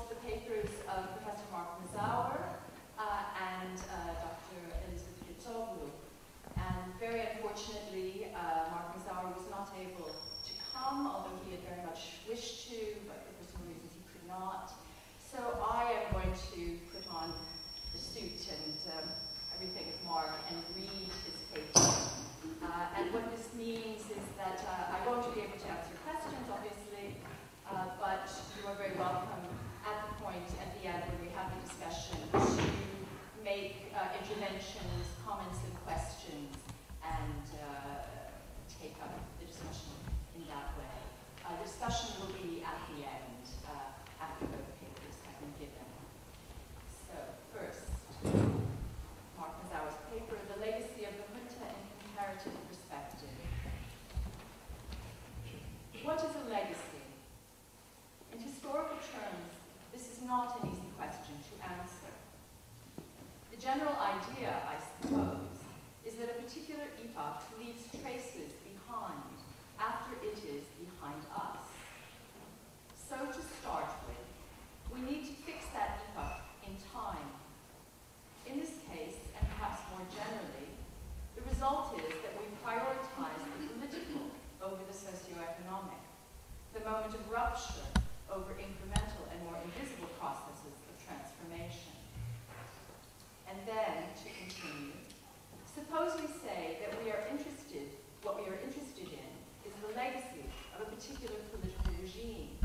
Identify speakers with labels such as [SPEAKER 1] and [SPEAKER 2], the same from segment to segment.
[SPEAKER 1] the papers of Professor Mark Mazower and Dr. Elisabeth Kirtsoglou. And very unfortunately, Mark Mazower was not able to come, although he had very much wished to, but for some reasons he could not. So I am going to put on the suit and everything of Mark and read his paper. And what this means is that I won't be able to answer questions, obviously, but you are very welcome at the point at the end when we have the discussion to make interventions, comments, and questions, and take up the discussion in that way. The discussion will be at the end after both papers have been given. So first, Mark Mazower's paper, The Legacy of the Junta in Comparative Perspective. What is a legacy? In historical terms, this is not an easy question to answer. The general idea, I suppose, is that a particular epoch leaves traces behind after it is behind us. So to start with, we need to fix that epoch in time. In this case, and perhaps more generally, the result is that we prioritize the political over the socio-economic, the moment of rupture over incremental and more invisible processes of transformation. And then, to continue, suppose we say that what we are interested in is the legacy of a particular political regime.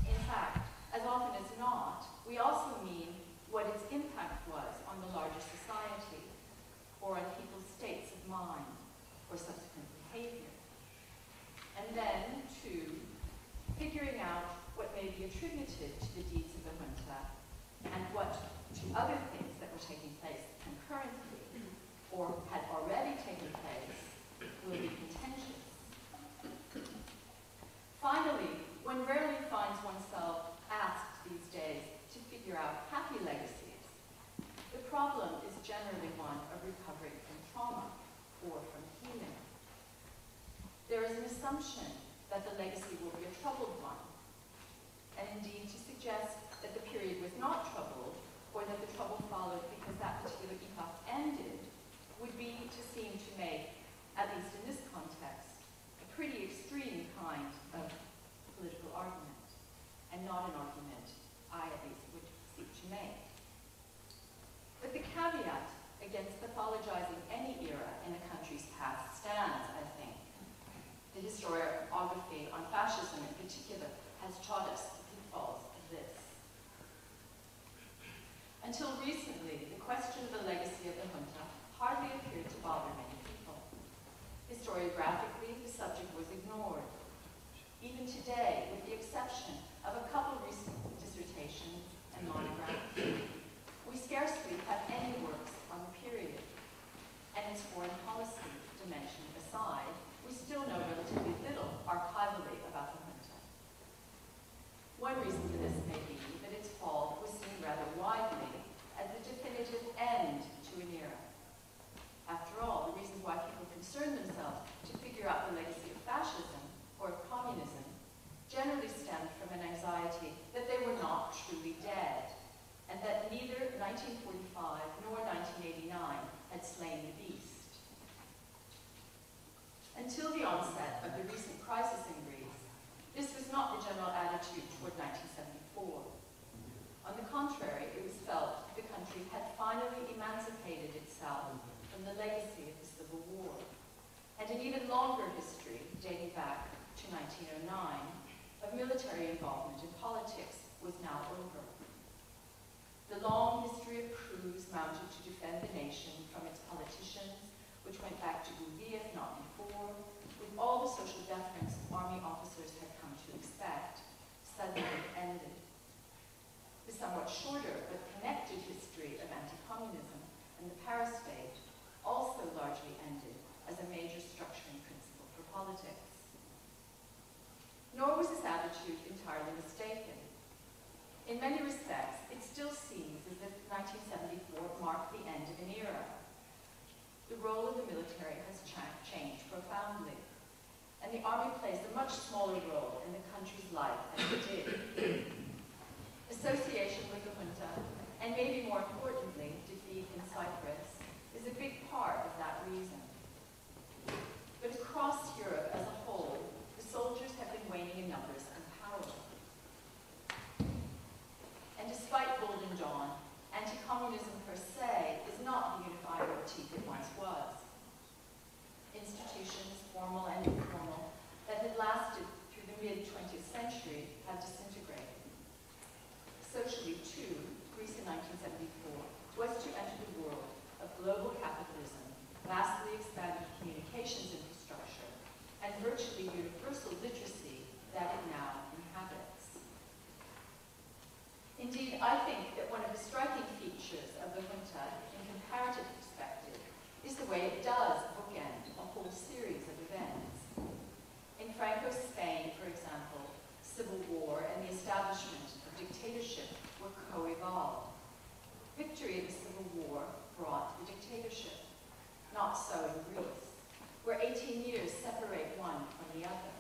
[SPEAKER 1] In fact, as often as not, we also mean what its impact was on the larger society, or on people's states of mind, or subsequent behavior. And then, too, figuring out what may be attributed to the deeds of the junta and what to other things that were taking place concurrently or had already taken place will be contentious. Finally, one rarely finds oneself asked these days to figure out happy legacies. The problem is generally one of recovering from trauma or from healing. There is an assumption that the legacy will be a troubled one, and indeed to suggest that the period was not troubled, or that the trouble followed because that particular epoch ended, would be to seem to make, at least in this context, a pretty extreme kind of political argument, and not an argument I at least would seek to make. But the caveat against pathologizing any era in a country's past stands, I think. The historiography on fascism in particular has taught us the pitfalls of this. Until recently, the question of the legacy of the junta hardly appeared to bother many people. Historiographically, the subject was ignored. Even today, with the exception of a couple recent dissertations and monographs, we scarcely have any works on the period. And its foreign policy dimension aside, we still know relatively little archivally about the junta. One reason for this may be that its fall was seen rather widely as the definitive end to an era. After all, the reasons why people concern themselves to figure out the legacy of fascism or of communism generally stemmed from an anxiety that they were not truly dead, and that neither 1945 nor 1989 had slain the beast. Until the onset of the recent crisis in Greece, this was not the general attitude toward 1974. On the contrary, it was felt that the country had finally emancipated itself from the legacy of the Civil War, and an even longer history, dating back to 1909, of military involvement in politics was now over. The long history of coups mounted to defend the nation from its politicians, which went back to Gouvier, if not before, with all the social deference army officers had come to expect, suddenly ended. The somewhat shorter but connected history of anti-communism and the Paris state also largely ended as a major structuring principle for politics. Nor was this attitude entirely mistaken. In many respects, it still seems as if 1974 marked the end of an era. The role of the military has changed profoundly, and the army plays a much smaller role in the country's life than it did. and maybe more importantly, defeat in Cyprus, is a big part of that reason. But across Europe as a whole, the soldiers have been waning in numbers and power. And despite Golden Dawn, anti-communism per se is not the unifying motif it once was. Institutions, formal and informal, that had lasted through the mid-20th century have disintegrated. Socially, too, Greece in 1974 was to enter the world of global capitalism, vastly expanded communications infrastructure, and virtually universal literacy that it now inhabits. Indeed, I think that one of the striking features of the Junta in comparative perspective is the way it does bookend a whole series of events. In Franco's Spain, for example, civil war and the establishment of dictatorship were co-evolved. Victory in the civil war brought the dictatorship. Not so in Greece, where 18 years separate one from the other.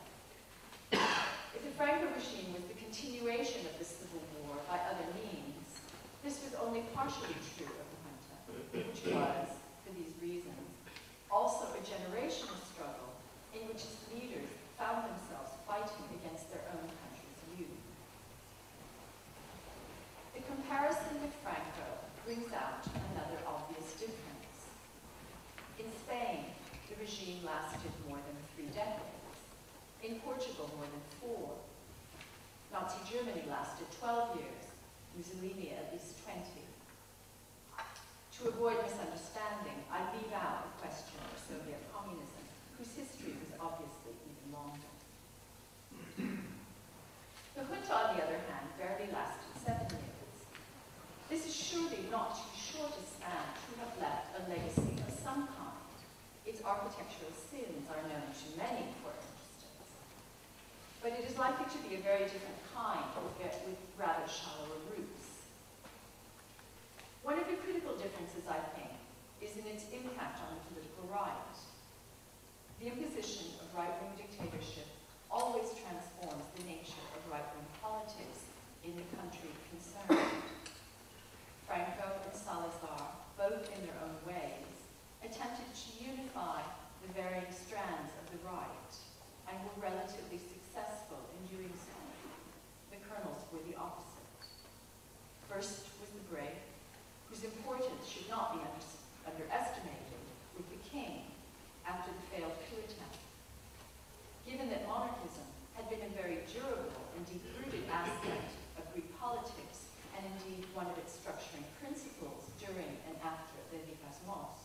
[SPEAKER 1] If the Franco regime was the continuation of the civil war by other means, this was only partially true of the Junta, which was, for these reasons, also a generational struggle in which its leaders found themselves fighting against their own country's youth. The comparison with Franco brings out another obvious difference. In Spain, the regime lasted more than 3 decades. In Portugal, more than 4. Nazi Germany lasted 12 years, Mussolini at least 20. To avoid misunderstanding, I leave out the question of Soviet communism, whose history was obviously even longer. The Junta, on the other hand, barely lasted 7 years. This is surely not too short a span to have left a legacy of some kind. Its architectural sins are known to many for instance. But it is likely to be a very different kind with rather shallower roots. One of the critical differences, I think, is in its impact on the political right. The imposition of right-wing dictatorship always transforms the nature of right-wing politics in the country concerned. Franco and Salazar, both in their own ways, attempted to unify the varying strands of the right and were relatively successful in doing so. The colonels were the opposite. First was the break, whose importance should not be underestimated, with the king after the failed coup attempt. Given that monarchism had been a very durable and deep-rooted aspect of Greek politics, and indeed one of its structuring principles during and after the Décasmos,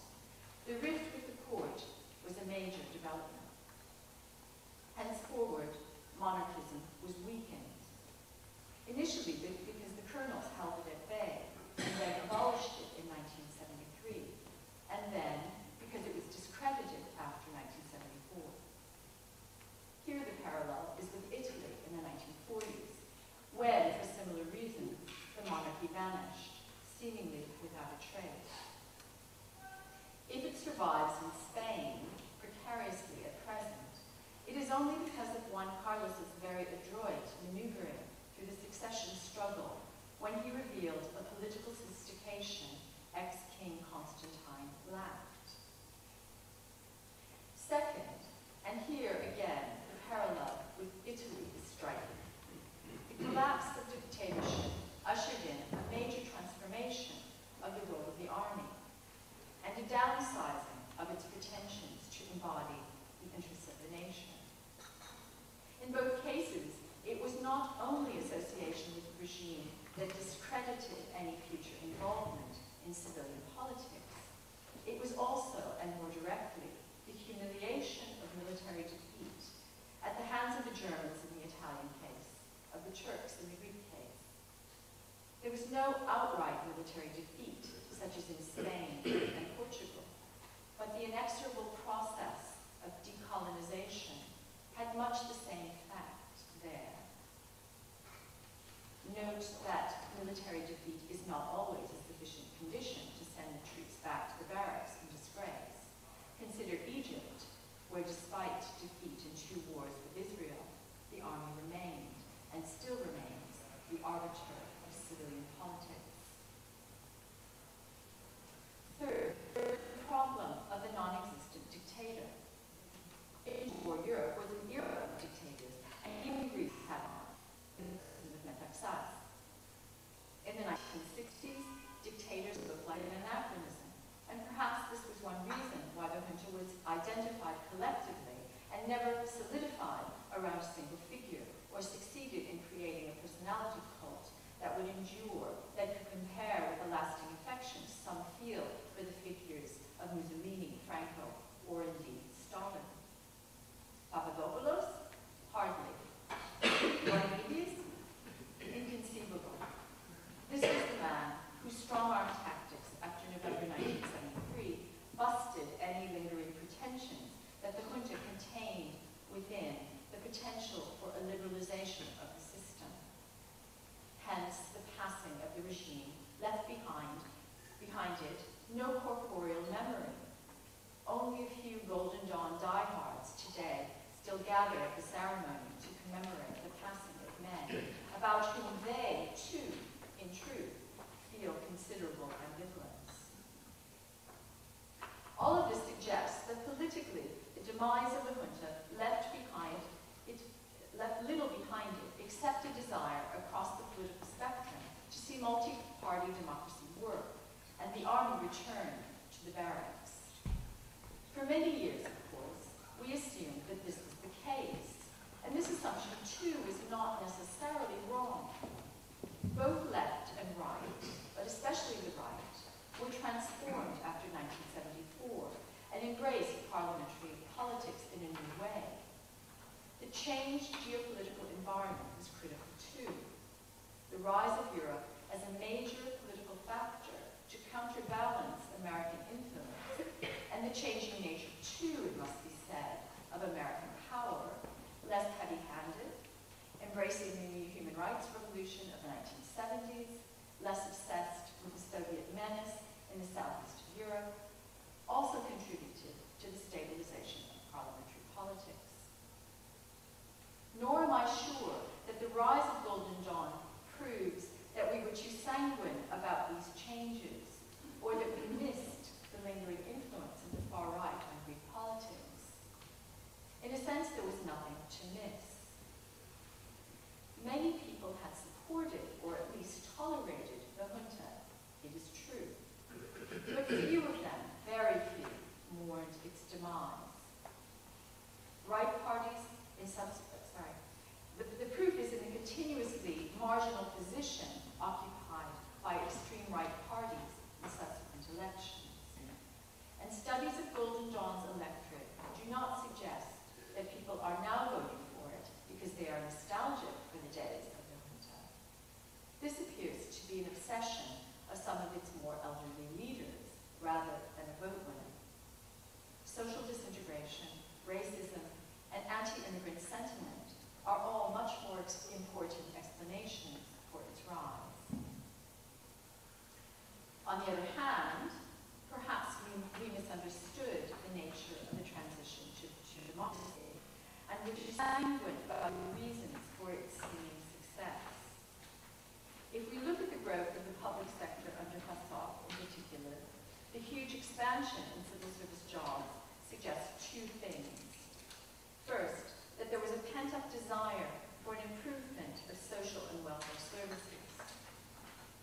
[SPEAKER 1] the rift with the court was a major development. Henceforward, monarchism was weakened. Initially because the colonels held it at bay, and then abolished it in 1973, and then because it was discredited after 1974. Here the parallel is with Italy in the 1940s, when, for similar reasons, the monarchy vanished, seemingly without a trace. If it survives in Spain, precariously at present, it is only because of Juan Carlos's very adroit maneuvering through the succession struggle when he revealed a political sophistication ex-King Constantine lacked. Second, and here again the parallel with Italy is striking, the collapse of dictatorship ushered in a major transformation of the role of the army and a downsizing of its pretensions to embody the interests of the nation. In both cases, it was not only association with the regime that discredited any future involvement in civilian politics, it was also, and more directly, the humiliation of military defeat at the hands of the Germans in the Italian case, of the Turks in the Greek case. There was no outright military defeat, such as in Spain and Portugal, but the inexorable process of decolonization had much the same effect there. Note that military defeat is not always a sufficient condition to send the troops back to the barracks in disgrace. Consider Egypt, where despite defeat in 2 wars with Israel, the army remained, and still remains, the arbiter of civilian politics. dictators look like an anachronism, and perhaps this was one reason why the junta was identified collectively and never solidified around a single figure, or succeeded in creating a personality cult that would endure, that could compare with a lasting affection some feel for the figures of Mussolini, Franco, or indeed Stalin. Papadopoulos? Hardly. Ioannidis? Inconceivable. This was the man whose strong-arm tactics after November 1973 busted any lingering pretensions that the junta contained within the potential for a liberalization of the system. Hence, the passing of the regime left behind it no corporeal memory. Only a few Golden Dawn diehards today still gather at the ceremony to commemorate the passing of men, about whom they, too, in truth, feel considerable ambivalence. All of this suggests that politically, the demise of the junta left little behind it except a desire across the political spectrum to see multi-party democracy work, and the army return to the barracks. For many years, of course, we assumed that this was the case, and this assumption, too, is not necessarily wrong. Both left and right, but especially the right, were transformed after 1974 and embraced parliamentary politics in a new way. The changed geopolitical environment was critical, too. The rise of Europe as a major political factor to counterbalance American influence, and the changing nature, too, it must be said, of American power, less heavy-handed, embracing the new human rights revolution of the 1970s, less obsessed with the Soviet menace in the southeast of Europe, also contributed to the stabilization of parliamentary politics. Nor am I sure that the rise of Golden Dawn proves that we were too sanguine about these changes, or that we missed the lingering influence of the far right on Greek politics. In a sense, there was nothing to miss. Many people had supported, or at least tolerated, the junta, it is true. But few of them, very few, mourned its demise. Right parties in the proof is in the continuously marginal position occupied by extreme right parties in subsequent elections. And studies of Golden Dawn's electorate do not suggest that people are now voting for it because they are nostalgic for the days of the junta. This appears to be an obsession of some of its more elderly leaders rather than a vote winner. Social disintegration, racism, and anti-immigrant sentiment are all much more important explanations for its rise. On the other hand, perhaps we misunderstood the nature of the transition to democracy, and were too sanguine about the reasons for its seeming success. If we look at the growth of the public sector under Mazower in particular, the huge expansion in civil service jobs suggests two things. First, that there was a pent-up desire for an improvement of social and welfare services.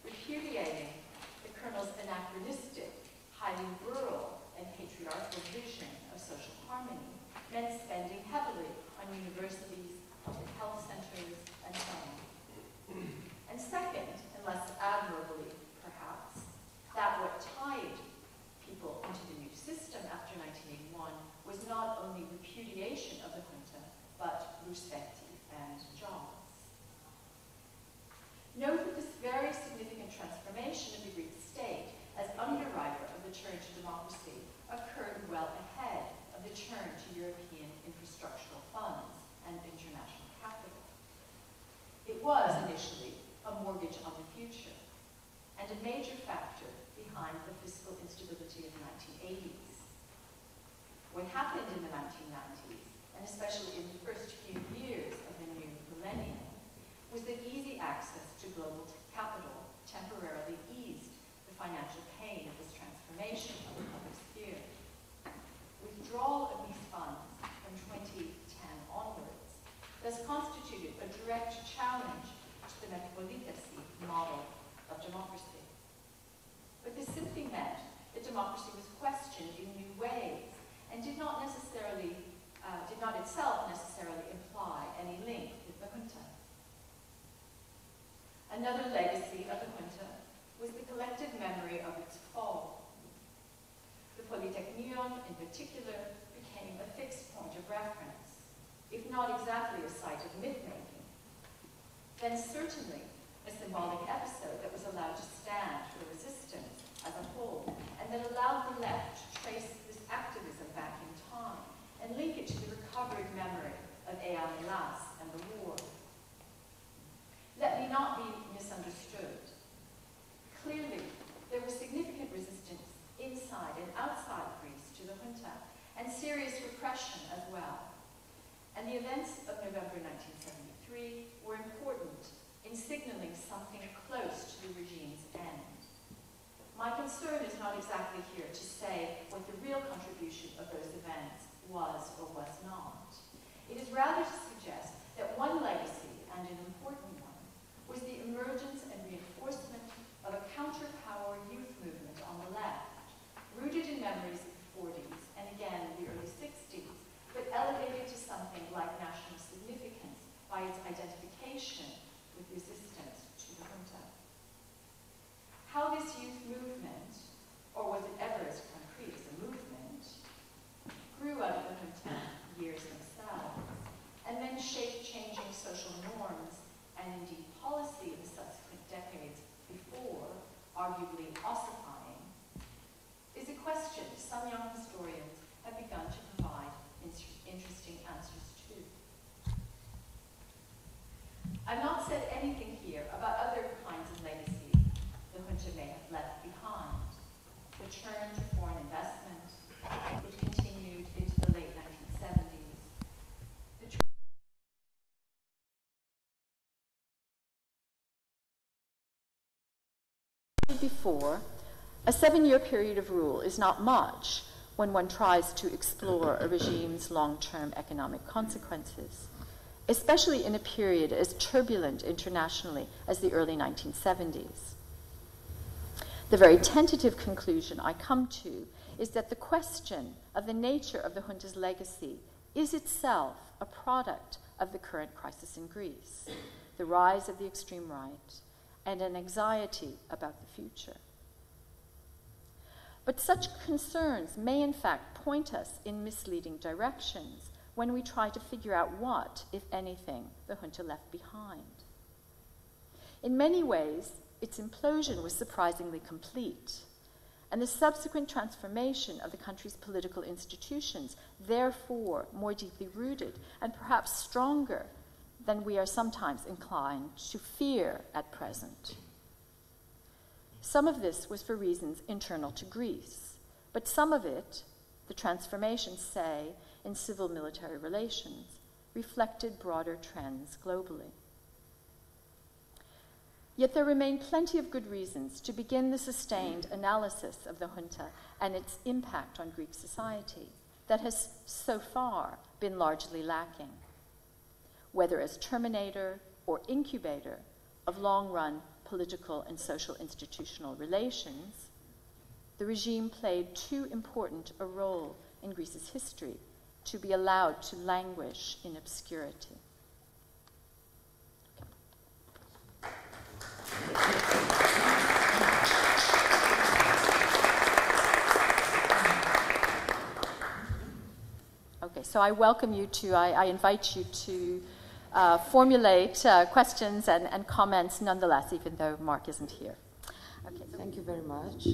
[SPEAKER 1] Repudiating the colonel's anachronistic, highly rural, and patriarchal vision of social harmony meant spending heavily on universities, public health centers, and so on. And second, and less admirably perhaps, that what tied people into the new system after 1981 was not only repudiation of the junta, but prosperity and jobs. Note that this very significant transformation of the Greek state as underwriter of the turn to democracy occurred well ahead of the turn to European infrastructural funds and international capital. It was initially a mortgage on the future, and a major factor behind the fiscal instability of the 1980s. What happened in the 1990s, and especially in the first few years of the new millennium, was that easy access to global capital temporarily eased the financial pain of this transformation of the public sphere. Withdrawal of these funds from 2010 onwards thus constituted a direct challenge to the metropolitasi model of democracy. democracy was questioned in new ways and did not itself necessarily imply any link with the junta. Another legacy of the junta was the collective memory of its fall. The Polytechnion, in particular, became a fixed point of reference, if not exactly a site of myth-making, then certainly a symbolic episode that was allowed to stand for resistance as a whole, and that allowed the left to trace this activism back in time and link it to the recovered memory of Elisabeth and the war. Let me not be misunderstood. Clearly, there was significant resistance inside and outside Greece to the junta, and serious repression as well. And the events of November 1973 were important in signaling something close to the regime's end. My concern is not exactly here to say what the real contribution of those events was or was not. It is rather to suggest that one legacy, and an important one, was the emergence and reinforcement of a counter-power youth movement on the left, rooted in memories of the 40s and again the early 60s, but elevated to something like national significance by its identification with resistance to the junta. How this youth movement, or was it ever as concrete as a movement, grew out of the junta years themselves, and then shaped changing social norms and indeed policy of the subsequent decades before, arguably ossifying, is a question some young historians have begun to provide interesting answers to. I've not said anything here about other kinds of legacies the junta may have left behind. The turn to foreign investment, which continued into the late 1970s. Before, a 7-year period of rule is not much when one tries to explore a regime's long-term economic consequences, especially in a period as turbulent internationally as the early 1970s. The very tentative conclusion I come to is that the question of the nature of the junta's legacy is itself a product of the current crisis in Greece, the rise of the extreme right, and an anxiety about the future. But such concerns may in fact point us in misleading directions when we try to figure out what, if anything, the junta left behind. In many ways, its implosion was surprisingly complete, and the subsequent transformation of the country's political institutions, therefore more deeply rooted and perhaps stronger than we are sometimes inclined to fear at present. Some of this was for reasons internal to Greece, but some of it, the transformation, say, in civil-military relations, reflected broader trends globally. Yet there remain plenty of good reasons to begin the sustained analysis of the junta and its impact on Greek society that has so far been largely lacking. Whether as terminator or incubator of long-run political and social institutional relations, the regime played too important a role in Greece's history to be allowed to languish in obscurity. Okay, so I welcome you to, I invite you to formulate questions and comments nonetheless, even though Mark isn't here. Okay, so
[SPEAKER 2] thank you very much.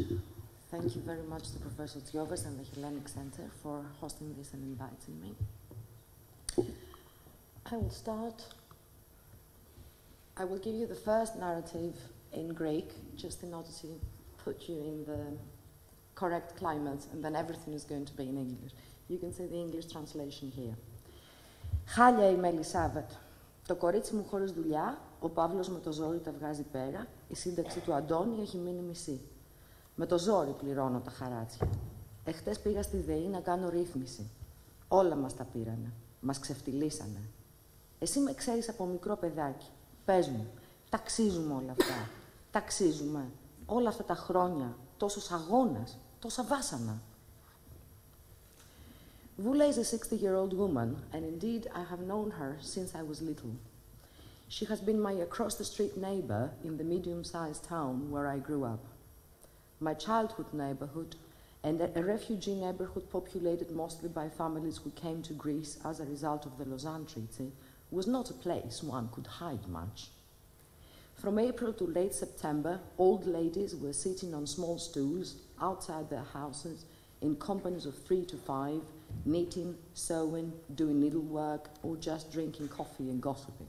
[SPEAKER 2] Thank you very much to Professor Tsiovas and the Hellenic Center for hosting this and inviting me. I will start. I will give you the first narrative in Greek, just in order to put you in the correct climate, and then everything is going to be in English. You can see the English translation here. Χάλια είμαι Elisabeth. Το κορίτσι μου χωρίς δουλειά, ο Παύλος με το ζόρι τα βγάζει πέρα, η σύνταξη του Αντώνη έχει μείνει μισή. Με το ζόρι πληρώνω τα χαράτσια. Εχθές πήγα στη ΔΕΗ να κάνω ρύθμιση. Όλα μας τα πήρανε. Μας ξεφτυλίσανε. Εσύ με ξέρεις από μικρό παιδάκι. Πες μου, ταξίζουμε όλα αυτά. Ταξίζουμε. Όλα αυτά τα χρόνια, τόσος αγώνας. Τόσα βάσανα. Vula is a 60-year-old woman, and indeed I have known her since I was little. She has been my across-the-street neighbor in the medium-sized town where I grew up. My childhood neighborhood, and a refugee neighborhood populated mostly by families who came to Greece as a result of the Lausanne Treaty, was not a place one could hide much. From April to late September, old ladies were sitting on small stools outside their houses in companies of 3 to 5, knitting, sewing, doing needlework, or just drinking coffee and gossiping.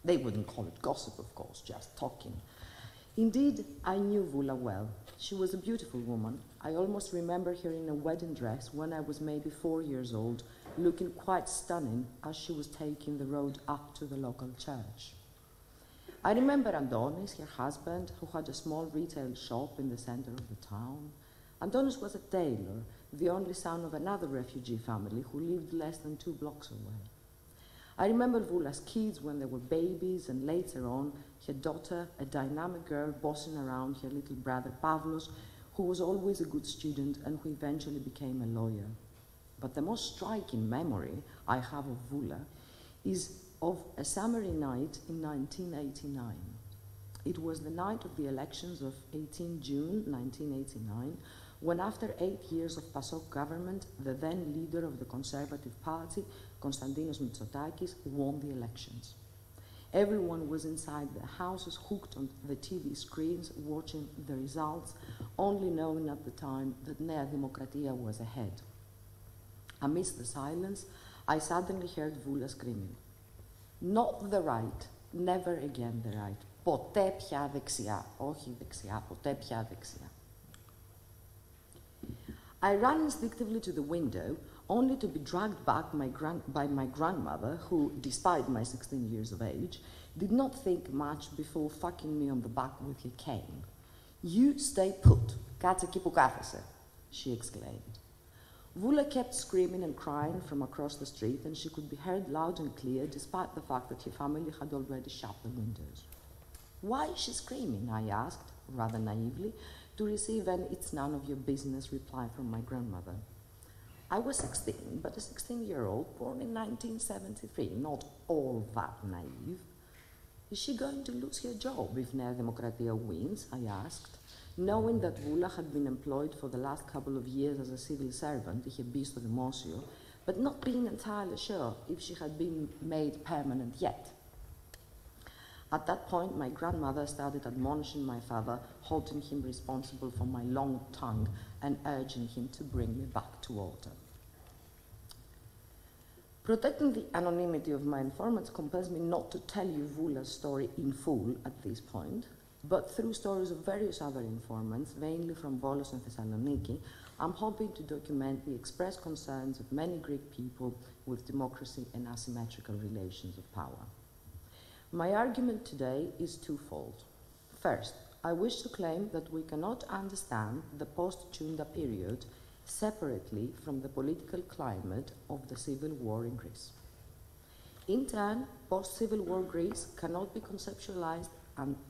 [SPEAKER 2] They wouldn't call it gossip, of course, just talking. Indeed, I knew Vula well. She was a beautiful woman. I almost remember her in a wedding dress when I was maybe 4 years old, looking quite stunning as she was taking the road up to the local church. I remember Andonis, her husband, who had a small retail shop in the center of the town. Andonis was a tailor, the only son of another refugee family who lived less than 2 blocks away. I remember Vula's kids when they were babies, and later on, her daughter, a dynamic girl bossing around her little brother Pavlos, who was always a good student and who eventually became a lawyer. But the most striking memory I have of Vula is of a summery night in 1989. It was the night of the elections of 18 June 1989, when after 8 years of PASOK government, the then leader of the Conservative Party, Konstantinos Mitsotakis, won the elections. Everyone was inside their houses, hooked on the TV screens, watching the results, only knowing at the time that Nea Demokratia was ahead. Amidst the silence, I suddenly heard Vula screaming, "Not the right, never again the right. Ποτέ πια δεξιά, όχι δεξιά, ποτέ πια δεξιά." I ran instinctively to the window, only to be dragged back by my grandmother, who, despite my 16 years of age, did not think much before fucking me on the back with her cane. "You stay put, κάτσε εκεί που κάθεσαι," she exclaimed. Vula kept screaming and crying from across the street, and she could be heard loud and clear, despite the fact that her family had already shut the windows. "Why is she screaming?" I asked, rather naively, to receive an "it's none of your business" reply from my grandmother. I was 16, but a 16-year-old born in 1973, not all that naive. "Is she going to lose her job if Nea Demokratia wins?" I asked, knowing that Vula had been employed for the last couple of years as a civil servant, είχε μπει στο δημόσιο, but not being entirely sure if she had been made permanent yet. At that point, my grandmother started admonishing my father, holding him responsible for my long tongue and urging him to bring me back to order. Protecting the anonymity of my informants compels me not to tell you Vula's story in full at this point, but through stories of various other informants, mainly from Volos and Thessaloniki, I'm hoping to document the expressed concerns of many Greek people with democracy and asymmetrical relations of power. My argument today is twofold. First, I wish to claim that we cannot understand the post-Junta period separately from the political climate of the civil war in Greece. In turn, post-Civil War Greece cannot be conceptualized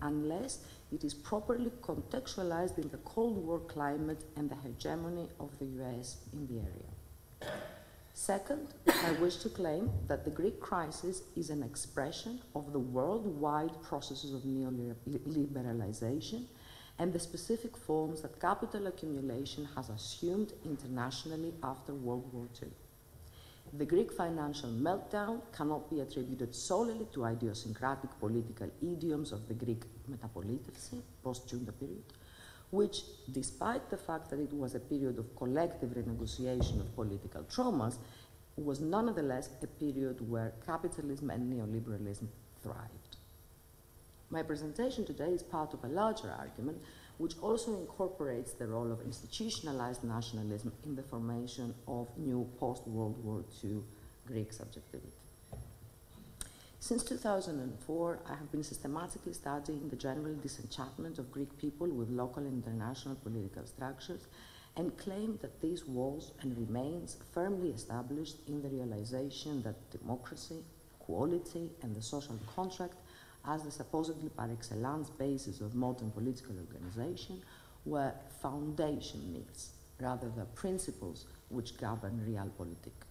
[SPEAKER 2] unless it is properly contextualized in the Cold War climate and the hegemony of the US in the area. Second, I wish to claim that the Greek crisis is an expression of the worldwide processes of neoliberalization and the specific forms that capital accumulation has assumed internationally after World War II. The Greek financial meltdown cannot be attributed solely to idiosyncratic political idioms of the Greek metapolitefsi, post-Junta period, which, despite the fact that it was a period of collective renegotiation of political traumas, was nonetheless a period where capitalism and neoliberalism thrived. My presentation today is part of a larger argument which also incorporates the role of institutionalized nationalism in the formation of new post-World War II Greek subjectivity. Since 2004, I have been systematically studying the general disenchantment of Greek people with local and international political structures and claim that this was and remains firmly established in the realization that democracy, equality, and the social contract as the supposedly par excellence basis of modern political organization were foundation myths, rather the principles which govern realpolitik.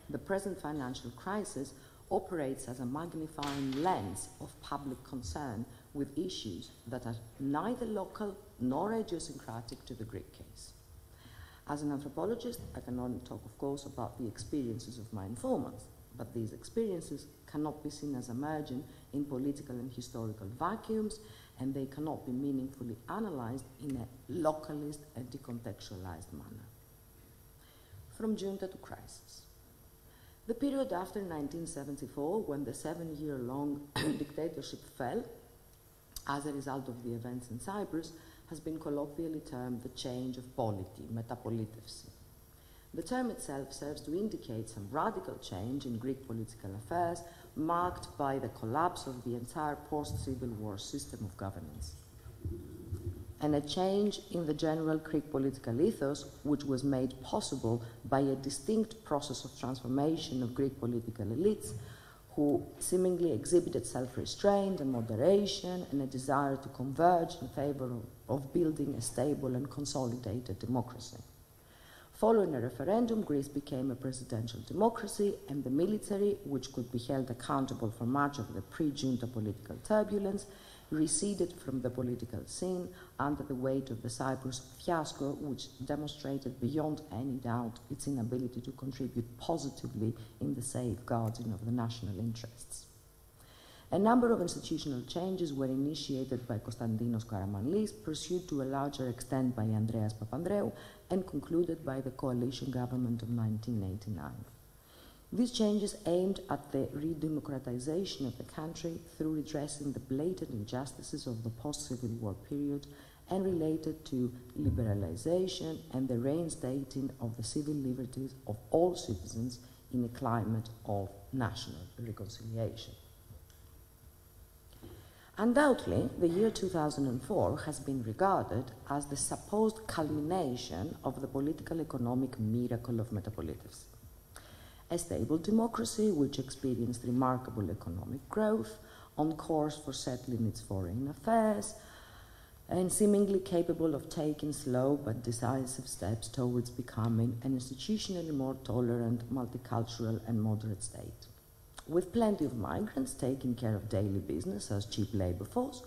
[SPEAKER 2] The present financial crisis operates as a magnifying lens of public concern with issues that are neither local nor idiosyncratic to the Greek case. As an anthropologist, I can only talk, of course, about the experiences of my informants, but these experiences cannot be seen as emerging in political and historical vacuums, and they cannot be meaningfully analyzed in a localist and decontextualized manner. From Junta to crisis. The period after 1974, when the 7-year-long dictatorship fell as a result of the events in Cyprus, has been colloquially termed the change of polity, metapolitevsi. The term itself serves to indicate some radical change in Greek political affairs, marked by the collapse of the entire post-Civil War system of governance, and a change in the general Greek political ethos, which was made possible by a distinct process of transformation of Greek political elites, who seemingly exhibited self-restraint and moderation and a desire to converge in favor of building a stable and consolidated democracy. Following a referendum, Greece became a presidential democracy, and the military, which could be held accountable for much of the pre-junta political turbulence, receded from the political scene under the weight of the Cyprus fiasco, which demonstrated beyond any doubt its inability to contribute positively in the safeguarding of the national interests. A number of institutional changes were initiated by Konstantinos Karamanlis, pursued to a larger extent by Andreas Papandreou, and concluded by the coalition government of 1989. These changes aimed at the redemocratization of the country through redressing the blatant injustices of the post-Civil War period and related to liberalization and the reinstating of the civil liberties of all citizens in a climate of national reconciliation. Undoubtedly, the year 2004 has been regarded as the supposed culmination of the political-economic miracle of metapolitevs. A stable democracy which experienced remarkable economic growth, on course for settling its foreign affairs, and seemingly capable of taking slow but decisive steps towards becoming an institutionally more tolerant, multicultural, and moderate state. With plenty of migrants taking care of daily business as cheap labor force,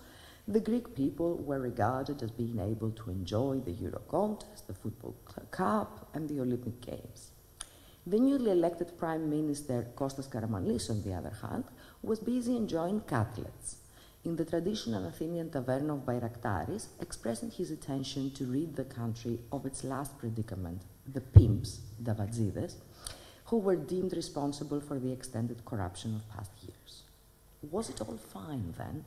[SPEAKER 2] the Greek people were regarded as being able to enjoy the Euro contest, the Football Cup, and the Olympic Games. The newly elected Prime Minister Kostas Karamanlis, on the other hand, was busy enjoying cutlets in the traditional Athenian tavern of Bayraktaris, expressing his intention to rid the country of its last predicament, the pimps, Davadzides, who were deemed responsible for the extended corruption of past years. Was it all fine then?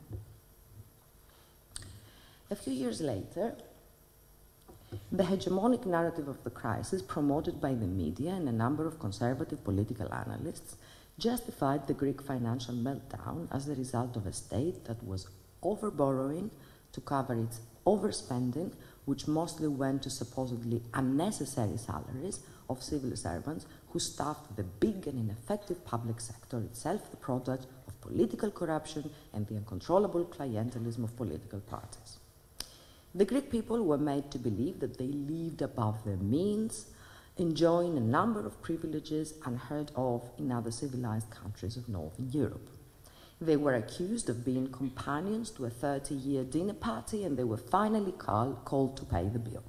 [SPEAKER 2] A few years later, the hegemonic narrative of the crisis, promoted by the media and a number of conservative political analysts, justified the Greek financial meltdown as the result of a state that was overborrowing to cover its overspending, which mostly went to supposedly unnecessary salaries of civil servants who staffed the big and ineffective public sector, itself the product of political corruption and the uncontrollable clientelism of political parties. The Greek people were made to believe that they lived above their means, enjoying a number of privileges unheard of in other civilized countries of Northern Europe. They were accused of being companions to a 30-year dinner party, and they were finally called to pay the bill.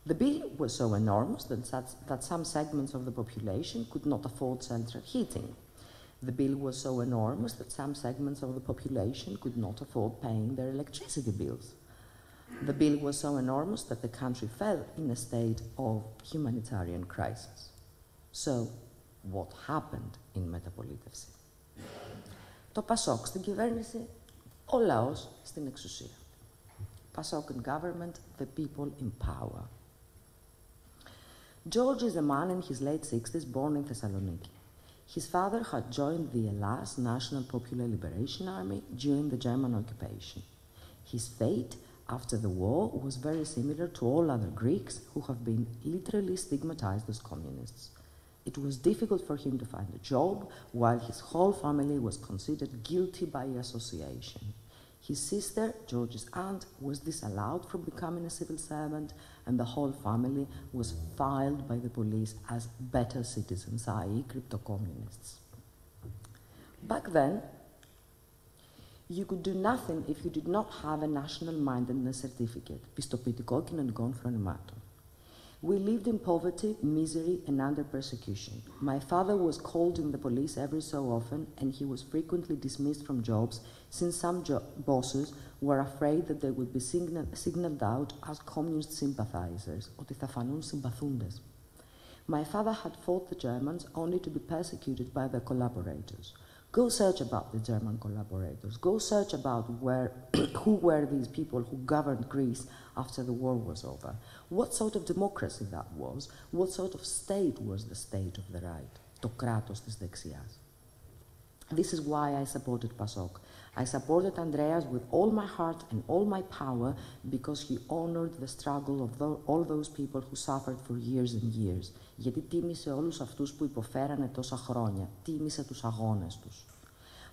[SPEAKER 2] The bill was so enormous that some segments of the population could not afford central heating. The bill was so enormous that some segments of the population could not afford paying their electricity bills. The bill was so enormous that the country fell in a state of humanitarian crisis. So, what happened in metapolitevsi? Το Πασόκ στην κυβέρνηση, ο λαός στην εξουσία. Pasok in government, the people in power. George is a man in his late 60s born in Thessaloniki. His father had joined the Hellas National Popular Liberation Army during the German occupation. His fate after the war was very similar to all other Greeks who have been literally stigmatized as communists. It was difficult for him to find a job, while his whole family was considered guilty by association. His sister, George's aunt, was disallowed from becoming a civil servant, and the whole family was filed by the police as better citizens, i.e. crypto-communists. Back then, you could do nothing if you did not have a national mindedness certificate, πιστοποιητικό κοινωνικών φρονημάτων. We lived in poverty, misery, and under persecution. My father was called in the police every so often, and he was frequently dismissed from jobs, since some bosses were afraid that they would be signaled out as communist sympathizers, ότι θα φανούν συμπαθούντες. My father had fought the Germans only to be persecuted by their collaborators. Go search about the German collaborators. Go search about who were these people who governed Greece after the war was over. What sort of democracy that was. What sort of state was the state of the right. Το κράτος της δεξιάς. This is why I supported PASOK. I supported Andreas with all my heart and all my power because he honored the struggle of all those people who suffered for years and years. Γιατί τίμησε όλους αυτούς που υποφέρανε τόσα χρόνια. Τίμησε τους αγώνες τους.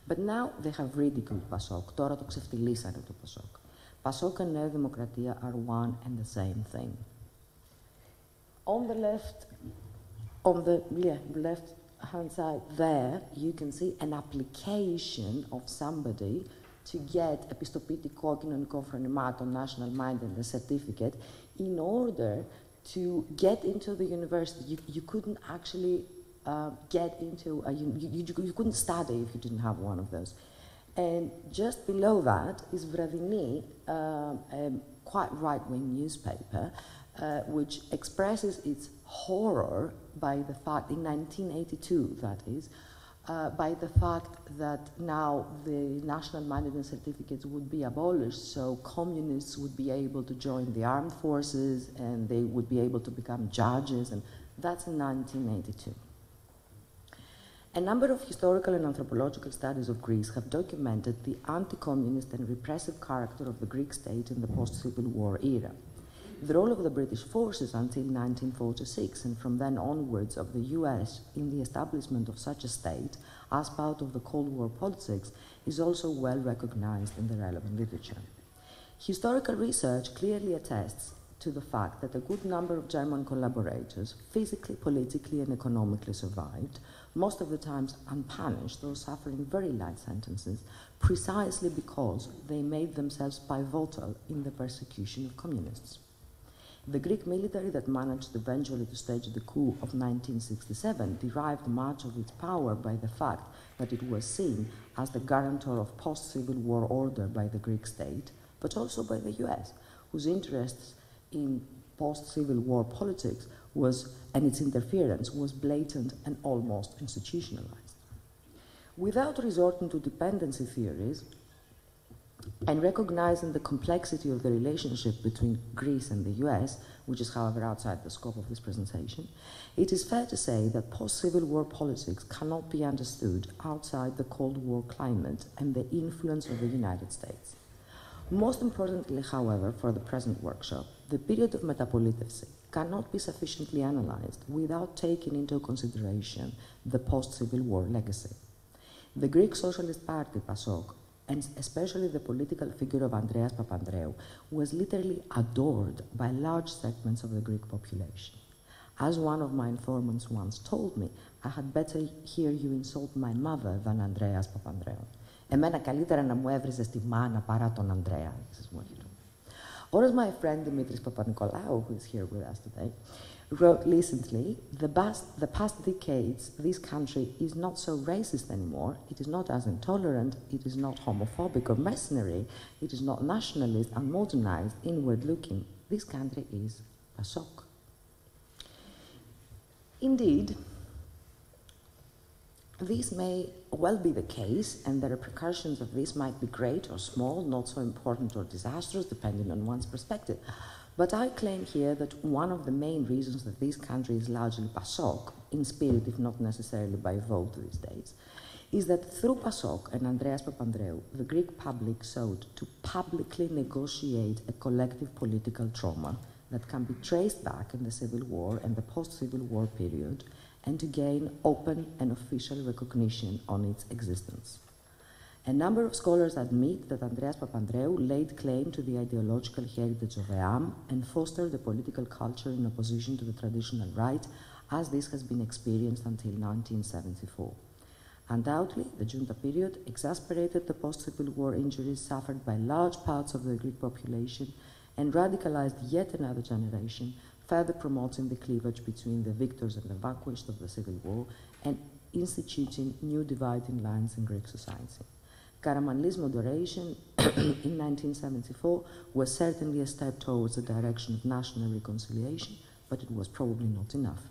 [SPEAKER 2] But now they have ridiculed PASOK. Τώρα το ξεφτυλίσανε το PASOK. PASOK and Νέα Δημοκρατία are one and the same thing. On the left hand side there, you can see an application of somebody to get a πιστοποιητικό κοινωνικών φρονημάτων, national mindedness certificate, in order to get into the university. You couldn't actually get into, you couldn't study if you didn't have one of those. And just below that is Βραδινή, a quite right-wing newspaper, which expresses its horror by the fact, in 1982 that is, by the fact that now the national mindedness certificates would be abolished, so communists would be able to join the armed forces and they would be able to become judges, and that's in 1982. A number of historical and anthropological studies of Greece have documented the anti-communist and repressive character of the Greek state in the post-Civil War era. The role of the British forces until 1946 and from then onwards of the US in the establishment of such a state as part of the Cold War politics is also well recognized in the relevant literature. Historical research clearly attests to the fact that a good number of German collaborators physically, politically, and economically survived, most of the times unpunished, though suffering very light sentences, precisely because they made themselves pivotal in the persecution of communists. The Greek military that managed eventually to stage the coup of 1967 derived much of its power by the fact that it was seen as the guarantor of post-Civil War order by the Greek state, but also by the US, whose interests in post-Civil War politics and its interference was blatant and almost institutionalized. Without resorting to dependency theories, and recognizing the complexity of the relationship between Greece and the US, which is, however, outside the scope of this presentation, it is fair to say that post-Civil War politics cannot be understood outside the Cold War climate and the influence of the United States. Most importantly, however, for the present workshop, the period of metapolitevsi cannot be sufficiently analyzed without taking into consideration the post-Civil War legacy. The Greek Socialist Party, PASOK, and especially the political figure of Andreas Papandreou, was literally adored by large segments of the Greek population. As one of my informants once told me, I had better hear you insult my mother than Andreas Papandreou. Εμένα καλύτερα να μου έβριζες τη μάνα παρά τον Ανδρέα. This is what you do. Or as my friend Dimitris Papanikolaou, who is here with us today, wrote recently, the past decades, this country is not so racist anymore, it is not as intolerant, it is not homophobic or mercenary, it is not nationalist, unmodernized, inward-looking. This country is PASOK. Indeed, this may well be the case, and the repercussions of this might be great or small, not so important or disastrous, depending on one's perspective. But I claim here that one of the main reasons that this country is largely PASOK, in spirit if not necessarily by vote these days, is that through PASOK and Andreas Papandreou, the Greek public sought to publicly negotiate a collective political trauma that can be traced back in the Civil War and the post-Civil War period, and to gain open and official recognition on its existence. A number of scholars admit that Andreas Papandreou laid claim to the ideological heritage of EAM and fostered a political culture in opposition to the traditional right, as this has been experienced until 1974. Undoubtedly, the Junta period exasperated the post-Civil War injuries suffered by large parts of the Greek population and radicalized yet another generation, further promoting the cleavage between the victors and the vanquished of the Civil War and instituting new dividing lines in Greek society. Karamanli's moderation in 1974 was certainly a step towards the direction of national reconciliation, but it was probably not enough.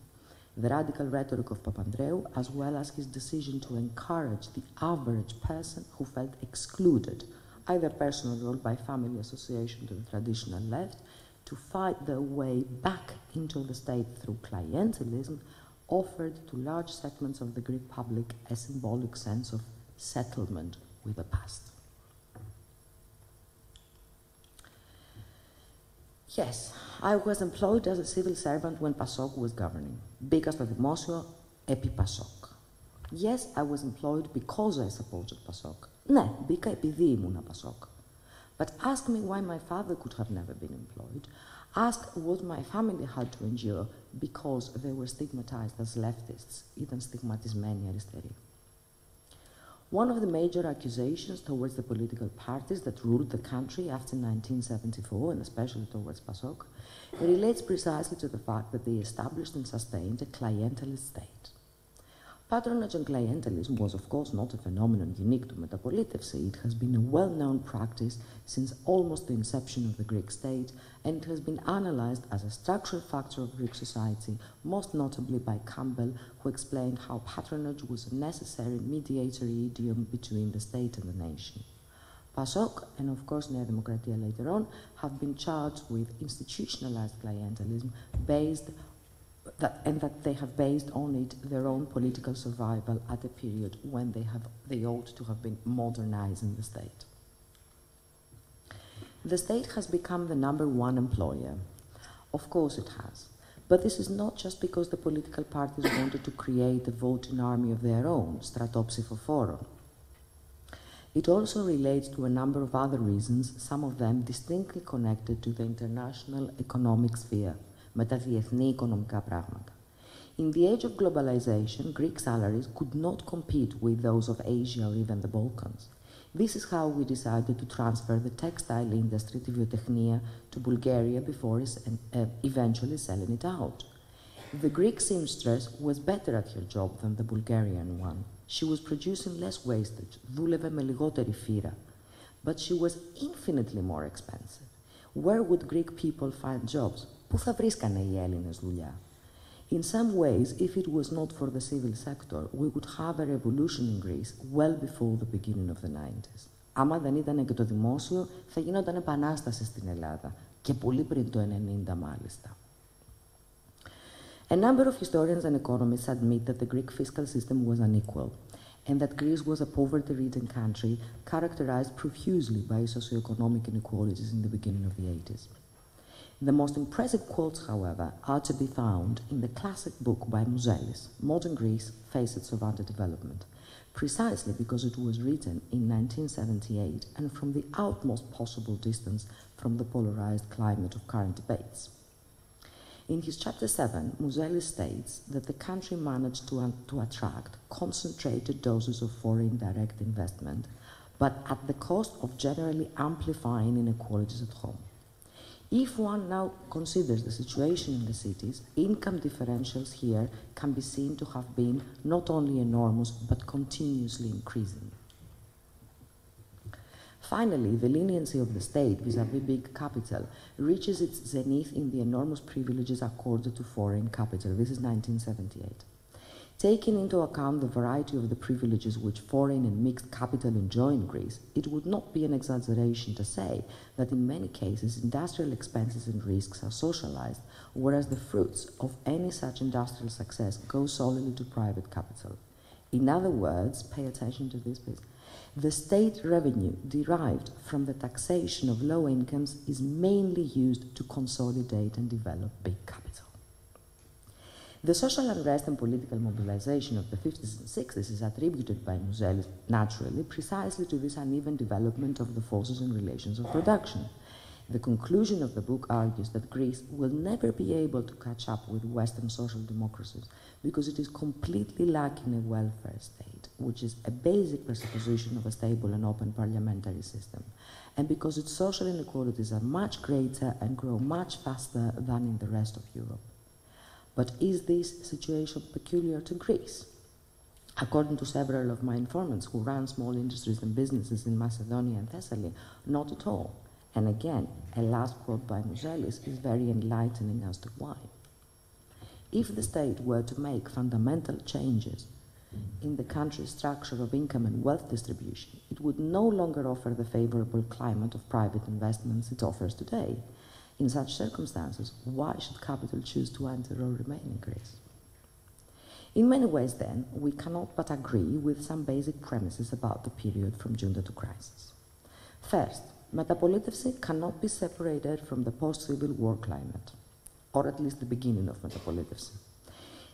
[SPEAKER 2] The radical rhetoric of Papandreou, as well as his decision to encourage the average person who felt excluded, either personally or by family association to the traditional left, to fight their way back into the state through clientelism, offered to large segments of the Greek public a symbolic sense of settlement with the past. Yes, I was employed as a civil servant when PASOK was governing. Μπήκα στο δημόσιο επί PASOK. Yes, I was employed because I supported PASOK. Ναι, μπήκα επειδή ήμουνα PASOK. But ask me why my father could have never been employed. Ask what my family had to endure because they were stigmatized as leftists, ήταν στιγματισμένοι αριστεροί. One of the major accusations towards the political parties that ruled the country after 1974, and especially towards PASOK, relates precisely to the fact that they established and sustained a clientelist state. Patronage and clientelism was, of course, not a phenomenon unique to Metapolitevsi. It has been a well-known practice since almost the inception of the Greek state, and it has been analyzed as a structural factor of Greek society, most notably by Campbell, who explained how patronage was a necessary mediatory idiom between the state and the nation. PASOK, and of course Nea Demokratia later on, have been charged with institutionalized clientelism and that they have based on it their own political survival at a period when they ought to have been modernizing the state. The state has become the #1 employer. Of course it has. But this is not just because the political parties wanted to create a voting army of their own, stratopsyphophoro. It also relates to a number of other reasons, some of them distinctly connected to the international economic sphere. Με τα διεθνή οικονομικά πράγματα. In the age of globalization, Greek salaries could not compete with those of Asia or even the Balkans. This is how we decided to transfer the textile industry to Viotechnia to Bulgaria before eventually selling it out. The Greek seamstress was better at her job than the Bulgarian one. She was producing less wastage, δούλευε με λιγότερη φύρα. But she was infinitely more expensive. Where would Greek people find jobs? Πού θα βρίσκανε οι Έλληνες δουλειά? In some ways, if it was not for the civil sector, we would have a revolution in Greece well before the beginning of the 90s. Άμα δεν ήταν και το δημόσιο, θα γινόταν επανάσταση στην Ελλάδα. Και πολύ πριν το 90 μάλιστα. A number of historians and economists admit that the Greek fiscal system was unequal, and that Greece was a poverty-ridden country characterized profusely by socioeconomic inequalities in the beginning of the 80s. The most impressive quotes, however, are to be found in the classic book by Mouzelis, Modern Greece, Facets of Underdevelopment, precisely because it was written in 1978 and from the utmost possible distance from the polarized climate of current debates. In his chapter 7, Mouzelis states that the country managed to attract concentrated doses of foreign direct investment, but at the cost of generally amplifying inequalities at home. If one now considers the situation in the cities, income differentials here can be seen to have been not only enormous, but continuously increasing. Finally, the leniency of the state vis-à-vis big capital reaches its zenith in the enormous privileges accorded to foreign capital. This is 1978. Taking into account the variety of the privileges which foreign and mixed capital enjoy in Greece, it would not be an exaggeration to say that in many cases industrial expenses and risks are socialized, whereas the fruits of any such industrial success go solely to private capital. In other words, pay attention to this bit. The state revenue derived from the taxation of low incomes is mainly used to consolidate and develop big capital. The social unrest and political mobilization of the 50s and 60s is attributed by Mazower, naturally, precisely to this uneven development of the forces and relations of production. The conclusion of the book argues that Greece will never be able to catch up with Western social democracies because it is completely lacking a welfare state, which is a basic presupposition of a stable and open parliamentary system, and because its social inequalities are much greater and grow much faster than in the rest of Europe. But is this situation peculiar to Greece? According to several of my informants who run small industries and businesses in Macedonia and Thessaly, not at all. And again, a last quote by Mazower is very enlightening as to why. If the state were to make fundamental changes in the country's structure of income and wealth distribution, it would no longer offer the favorable climate of private investments it offers today. In such circumstances, why should capital choose to enter or remain in Greece? In many ways, then, we cannot but agree with some basic premises about the period from Junta to crisis. First, Metapolitevsi cannot be separated from the post-Civil War climate, or at least the beginning of Metapolitevsi.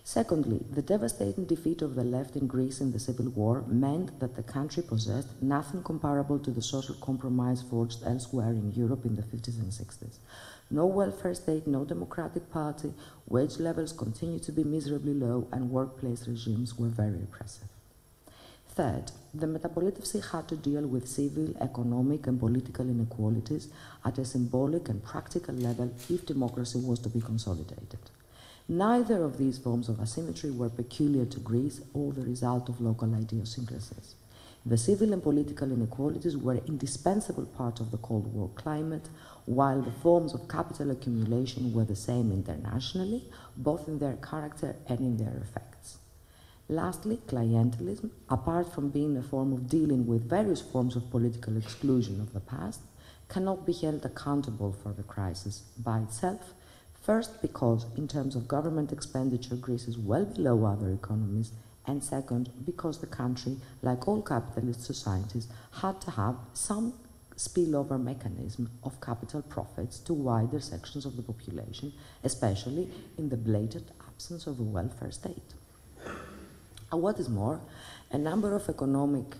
[SPEAKER 2] Secondly, the devastating defeat of the left in Greece in the Civil War meant that the country possessed nothing comparable to the social compromise forged elsewhere in Europe in the 50s and 60s. No welfare state, no democratic party, wage levels continued to be miserably low, and workplace regimes were very oppressive. Third, the Metapolitevsi had to deal with civil, economic, and political inequalities at a symbolic and practical level if democracy was to be consolidated. Neither of these forms of asymmetry were peculiar to Greece or the result of local idiosyncrasies. The civil and political inequalities were an indispensable part of the Cold War climate, while the forms of capital accumulation were the same internationally, both in their character and in their effects. Lastly, clientelism, apart from being a form of dealing with various forms of political exclusion of the past, cannot be held accountable for the crisis by itself. First, because in terms of government expenditure, Greece is well below other economies, and second, because the country, like all capitalist societies, had to have some spillover mechanism of capital profits to wider sections of the population, especially in the blatant absence of a welfare state. And what is more, a number of economic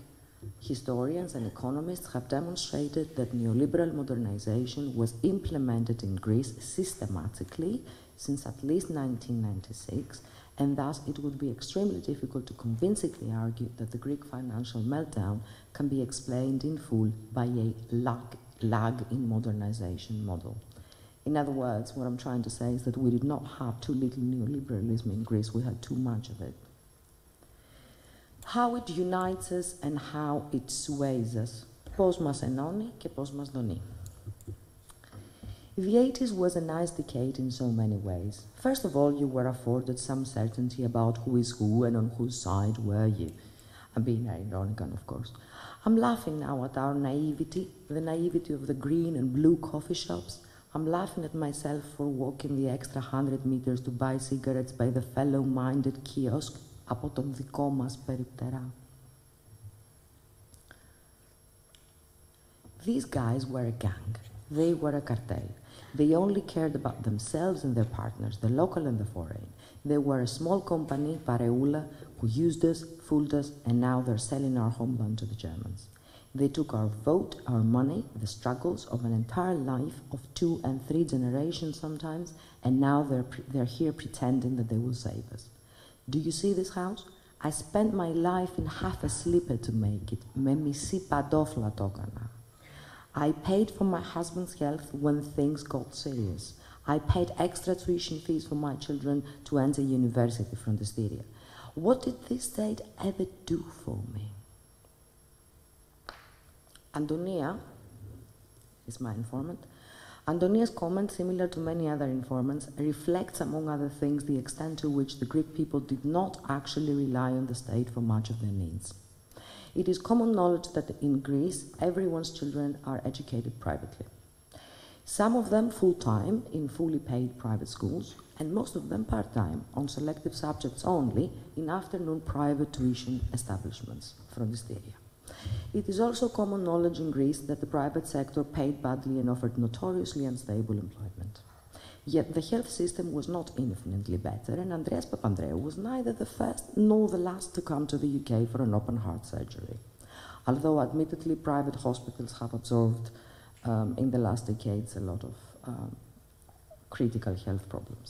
[SPEAKER 2] historians and economists have demonstrated that neoliberal modernization was implemented in Greece systematically since at least 1996, and thus it would be extremely difficult to convincingly argue that the Greek financial meltdown can be explained in full by a lag in modernization model. In other words, what I'm trying to say is that we did not have too little neoliberalism in Greece, we had too much of it. How it unites us and how it sways us. Πώς μας ενώνει και πώς μας δονεί. The 80s was a nice decade in so many ways. First of all, you were afforded some certainty about who is who and on whose side were you. I'm being ironic, of course. I'm laughing now at our naivety, the naivety of the green and blue coffee shops. I'm laughing at myself for walking the extra 100 meters to buy cigarettes by the fellow-minded kiosk από τον δικό μας περιπτερά. These guys were a gang. They were a cartel. They only cared about themselves and their partners, the local and the foreign. They were a small company, Pareula, who used us, fooled us, and now they're selling our homeland to the Germans. They took our vote, our money, the struggles of an entire life of 2 and 3 generations sometimes, and now they're here pretending that they will save us. Do you see this house? I spent my life in half a slipper to make it. Με μισή παντόφλα το έκανα. I paid for my husband's health when things got serious. I paid extra tuition fees for my children to enter university from the Styria. What did this state ever do for me? Antonia is my informant. Antonia's comment, similar to many other informants, reflects, among other things, the extent to which the Greek people did not actually rely on the state for much of their needs. It is common knowledge that in Greece, everyone's children are educated privately. Some of them full-time in fully paid private schools, and most of them part-time on selective subjects only in afternoon private tuition establishments from the Styria. It is also common knowledge in Greece that the private sector paid badly and offered notoriously unstable employment. Yet the health system was not infinitely better, and Andreas Papandreou was neither the first nor the last to come to the UK for an open heart surgery. Although admittedly private hospitals have absorbed in the last decades a lot of critical health problems.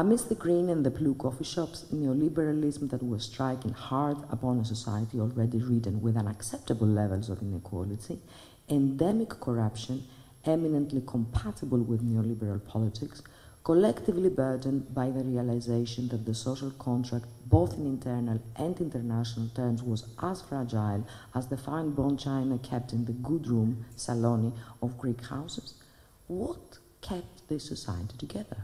[SPEAKER 2] Amidst the green and the blue coffee shops, neoliberalism that was striking hard upon a society already ridden with unacceptable levels of inequality, endemic corruption, eminently compatible with neoliberal politics, collectively burdened by the realization that the social contract, both in internal and international terms, was as fragile as the fine bone china kept in the good room saloni of Greek houses. What kept this society together?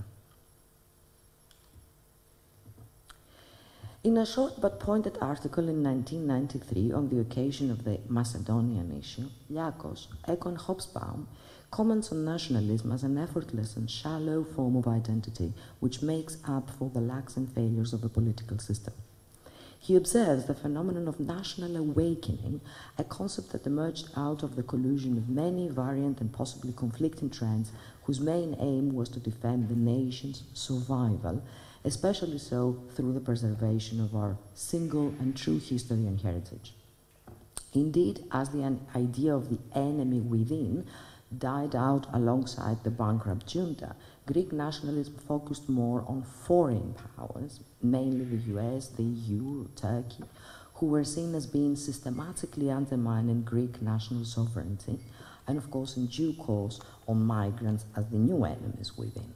[SPEAKER 2] In a short but pointed article in 1993 on the occasion of the Macedonian issue, Liakos Ekon Hobsbawm comments on nationalism as an effortless and shallow form of identity which makes up for the lacks and failures of the political system. He observes the phenomenon of national awakening, a concept that emerged out of the collusion of many variant and possibly conflicting trends whose main aim was to defend the nation's survival, especially so through the preservation of our single and true history and heritage. Indeed, as the idea of the enemy within died out alongside the bankrupt Junta, Greek nationalism focused more on foreign powers, mainly the US, the EU, Turkey, who were seen as being systematically undermining Greek national sovereignty, and of course in due course on migrants as the new enemies within.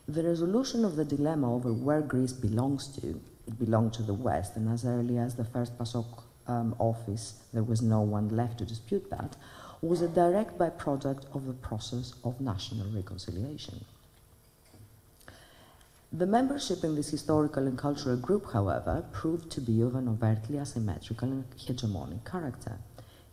[SPEAKER 2] The resolution of the dilemma over where Greece belongs to, it belonged to the West, and as early as the first PASOK office, there was no one left to dispute that, was a direct byproduct of the process of national reconciliation. The membership in this historical and cultural group, however, proved to be of an overtly asymmetrical and hegemonic character.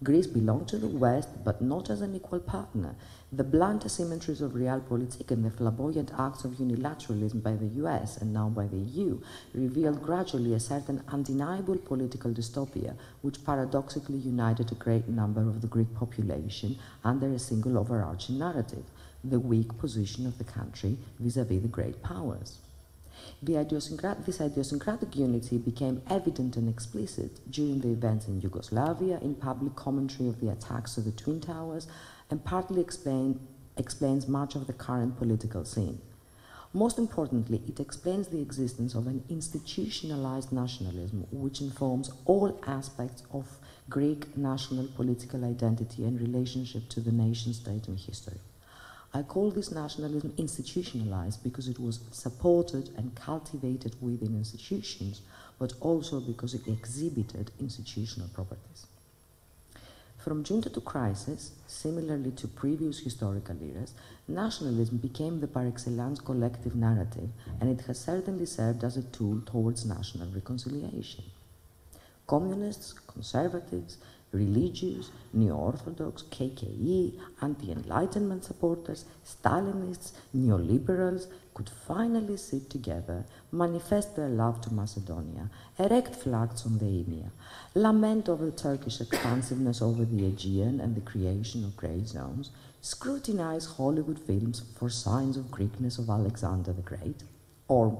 [SPEAKER 2] Greece belonged to the West, but not as an equal partner. The blunt asymmetries of realpolitik and the flamboyant acts of unilateralism by the US and now by the EU revealed gradually a certain undeniable political dystopia, which paradoxically united a great number of the Greek population under a single overarching narrative, the weak position of the country vis-à-vis the great powers. This idiosyncratic unity became evident and explicit during the events in Yugoslavia, in public commentary of the attacks to the Twin Towers, and partly explains much of the current political scene. Most importantly, it explains the existence of an institutionalized nationalism which informs all aspects of Greek national political identity and relationship to the nation-state and history. I call this nationalism institutionalized because it was supported and cultivated within institutions, but also because it exhibited institutional properties. From Junta to crisis, similarly to previous historical eras, nationalism became the par excellence collective narrative, and it has certainly served as a tool towards national reconciliation. Communists, conservatives, religious, neo-orthodox, KKE, anti-enlightenment supporters, Stalinists, neoliberals could finally sit together, manifest their love to Macedonia, erect flags on the Emia, lament over Turkish expansiveness over the Aegean and the creation of grey zones, scrutinize Hollywood films for signs of Greekness of Alexander the Great, or,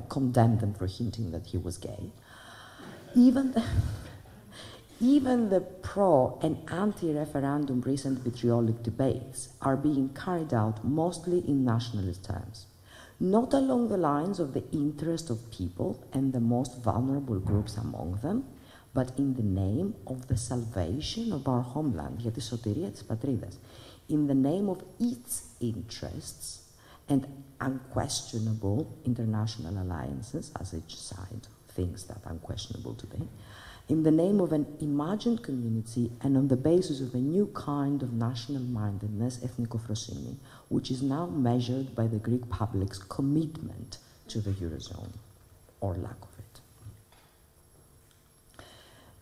[SPEAKER 2] condemn them for hinting that he was gay. Even the pro- and anti-referendum recent vitriolic debates are being carried out mostly in nationalist terms, not along the lines of the interest of people and the most vulnerable groups among them, but in the name of the salvation of our homeland, για τη σωτηρία της πατρίδας, in the name of its interests and unquestionable international alliances, as each side thinks that unquestionable today, in the name of an imagined community and on the basis of a new kind of national-mindedness, ethnicophrosini, which is now measured by the Greek public's commitment to the Eurozone, or lack of it.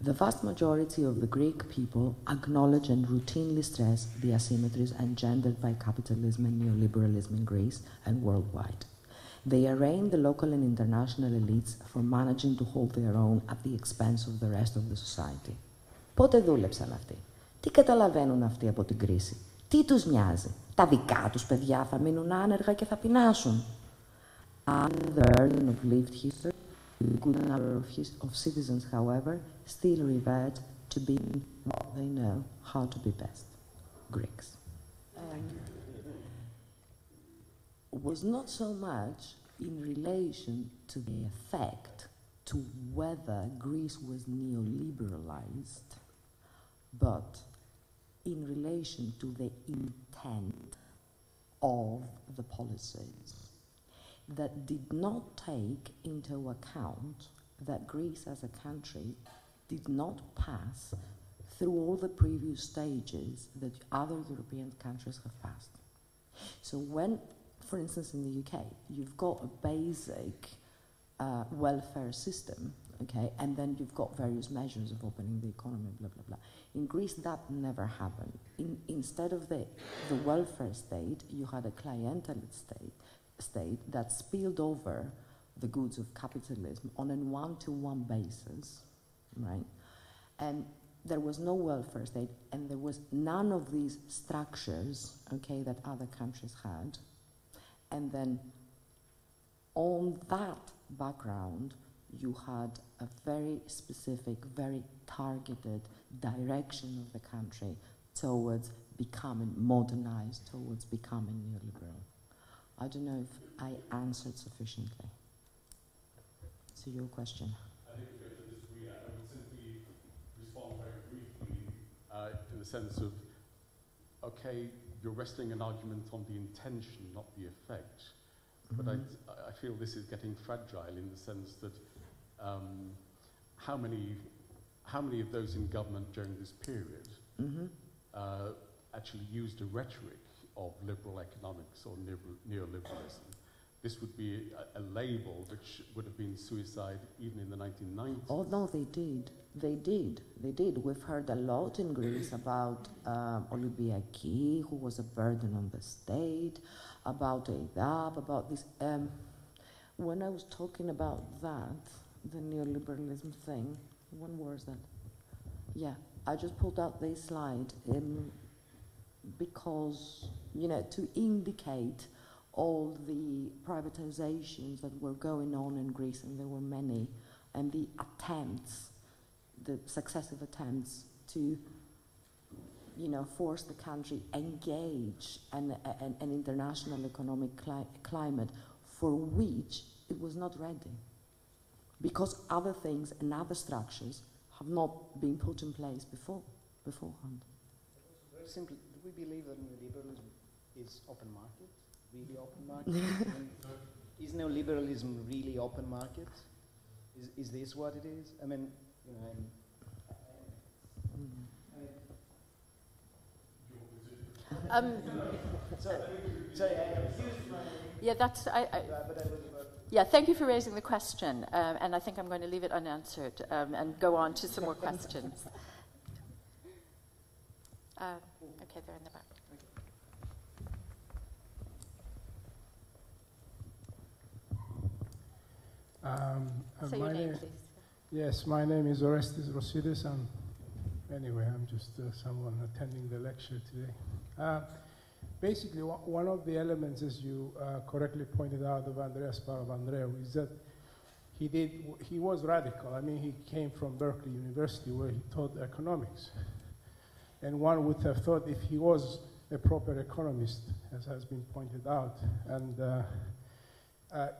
[SPEAKER 2] The vast majority of the Greek people acknowledge and routinely stress the asymmetries engendered by capitalism and neoliberalism in Greece and worldwide. They arraign the local and international elites for managing to hold their own at the expense of the rest of the society. Πότε δούλεψαν αυτοί? Τι καταλαβαίνουν αυτοί από την κρίση? Τι τους νοιάζει? Τα δικά τους παιδιά θα μείνουν άνεργα και θα πεινάσουν. And the burden of lived history, a good number of citizens, however, still revert to being what they know how to be best, Greeks. Was not so much in relation to the effect to whether Greece was neoliberalized, but in relation to the intent of the policies that did not take into account that Greece as a country did not pass through all the previous stages that other European countries have passed. So when, for instance, in the UK, you've got a basic welfare system, okay, and then you've got various measures of opening the economy, blah, blah, blah. In Greece, that never happened. Instead of the welfare state, you had a clientelist state that spilled over the goods of capitalism on a one-to-one basis, right? And there was no welfare state, and there was none of these structures, okay, that other countries had. And then on that background, you had a very specific, very targeted direction of the country towards becoming modernized, towards becoming neoliberal. I don't know if I answered sufficiently to your question.
[SPEAKER 3] I think if you have to disagree, I would simply respond very briefly in the sense of, okay, you're resting an argument on the intention, not the effect. But I feel this is getting fragile in the sense that how many of those in government during this period actually used a rhetoric of liberal economics or neoliberalism? This would be a label which would have been suicide even in the 1990s.
[SPEAKER 2] Oh, no, they did. They did. They did. We've heard a lot in Greece about Olympiaki, who was a burden on the state, about EIDAP, about this. When I was talking about that, the neoliberalism thing, when was that? Yeah, I just pulled out this slide because, you know, to indicate all the privatizations that were going on in Greece, and there were many, and the attempts, the successive attempts to, you know, force the country engage an international economic climate for which it was not ready, because other things and other structures have not been put in place beforehand.
[SPEAKER 4] Very simply, do we believe that neoliberalism is open market? Really open market? Is neoliberalism really open market? Is this what it is? I mean, you know, sorry, I confused my...
[SPEAKER 1] Yeah, that's... Yeah, thank you for raising the question, and I think I'm going to leave it unanswered and go on to some more questions. Okay, they're in the back. Say your name, please.
[SPEAKER 5] Yes, my name is Orestes Rosidis, and anyway, I'm just someone attending the lecture today. Basically, one of the elements, as you correctly pointed out, of Andreas Papandreou is that he was radical. I mean, he came from Berkeley University, where he taught economics. And one would have thought if he was a proper economist, as has been pointed out, and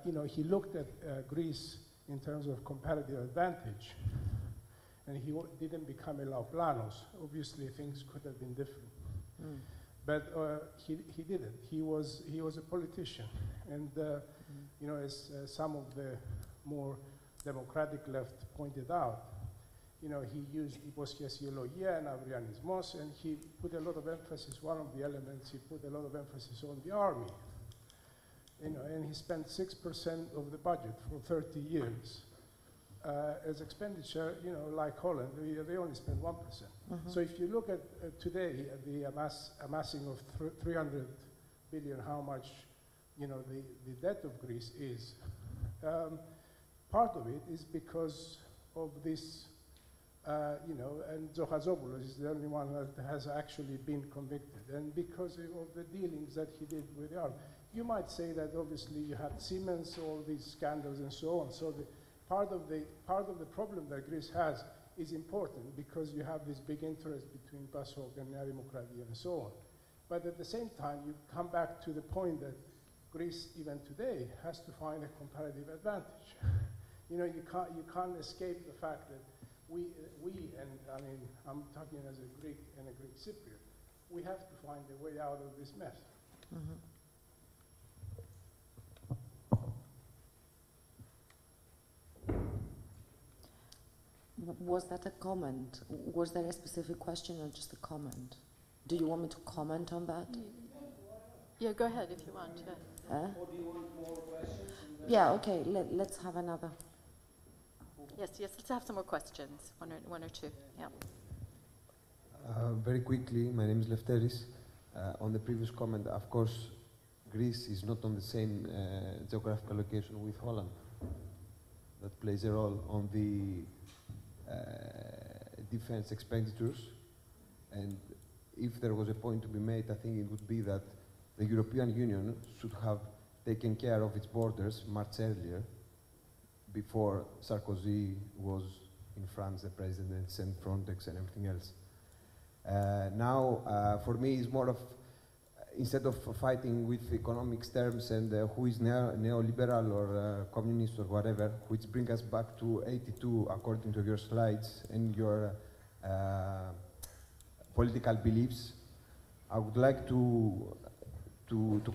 [SPEAKER 5] you know, he looked at Greece in terms of comparative advantage, and he didn't become a Laplanos. Obviously, things could have been different. But he didn't. He was a politician, and you know, as some of the more democratic left pointed out, you know, he used υποσχεσιολογία and avrianismos, and he put a lot of emphasis. One of the elements, he put a lot of emphasis on the army. You know, and he spent 6% of the budget for 30 years. As expenditure, you know, like Holland, they only spend 1%. So if you look at today, the amassing of 300 billion, how much, you know, the debt of Greece is, part of it is because of this you know, and Kirtsoglou is the only one that has actually been convicted, and because of the dealings that he did with the army. You might say that obviously you had Siemens, all these scandals and so on. So the part of the problem that Greece has is important because you have this big interest between PASOK and Nea Demokratia and so on. But at the same time, you come back to the point that Greece, even today, has to find a comparative advantage. You know, you can't escape the fact that we, and I mean, I'm talking as a Greek and a Greek Cypriot, we have to find a way out of this mess.
[SPEAKER 2] Mm-hmm. Was that a comment? Was there a specific question or just a comment? Do you want me to comment on that?
[SPEAKER 6] Yeah, go ahead if you want.
[SPEAKER 4] Or do you want more questions?
[SPEAKER 2] Yeah, okay, let's have another.
[SPEAKER 6] Yes, let's have some more questions, one or two, yeah.
[SPEAKER 7] Very quickly, my name is Lefteris. On the previous comment, of course, Greece is not on the same geographical location with Holland. That plays a role on the defense expenditures. And if there was a point to be made, I think it would be that the European Union should have taken care of its borders much earlier, before Sarkozy was in France, the president, and sent Frontex and everything else. Now, for me, it's more of, instead of fighting with economics terms and who is neoliberal or communist or whatever, which brings us back to 82, according to your slides and your political beliefs, I would like to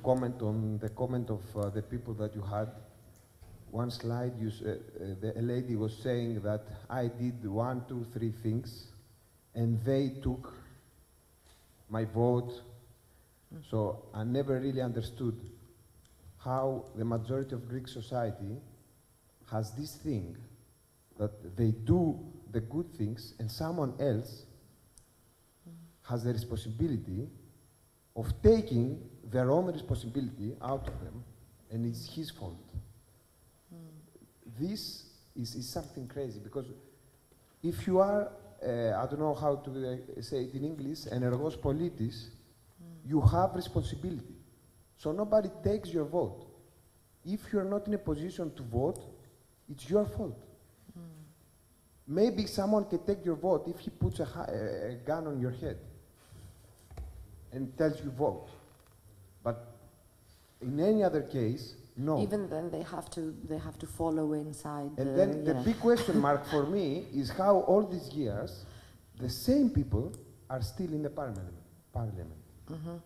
[SPEAKER 7] comment on the comment of the people that you had. One slide, a lady was saying that I did 1, 2, 3 things, and they took my vote. So I never really understood how the majority of Greek society has this thing that they do the good things and someone else has the responsibility of taking their own responsibility out of them, and it's his fault. This is something crazy, because if you are, I don't know how to say it in English, energos politis, you have responsibility. So nobody takes your vote. If you're not in a position to vote, it's your fault. Maybe someone can take your vote if he puts a gun on your head and tells you vote. But in any other case, no.
[SPEAKER 2] Even then, they have to follow inside.
[SPEAKER 7] And then the big question mark for me is how all these years, the same people are still in the parliament.
[SPEAKER 2] Mm-hmm.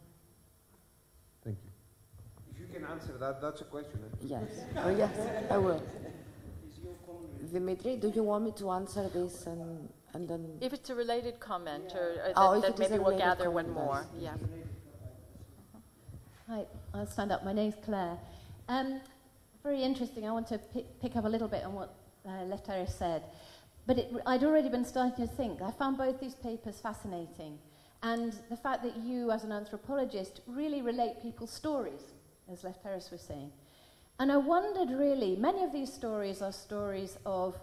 [SPEAKER 7] Thank you. If you can answer that, that's a question.
[SPEAKER 2] Yes. Oh, yes, I will. Dimitri, do you want me to answer this and then?
[SPEAKER 6] If it's a related comment, or
[SPEAKER 2] if
[SPEAKER 6] then maybe we'll gather
[SPEAKER 2] comment,
[SPEAKER 6] one more. Yeah.
[SPEAKER 8] Hi, I'll stand up. My name's Claire. Very interesting. I want to pick up a little bit on what Lefteris said. But I'd already been starting to think. I found both these papers fascinating. And the fact that you, as an anthropologist, really relate people's stories, as Lefteris was saying. And I wondered really, many of these stories are stories of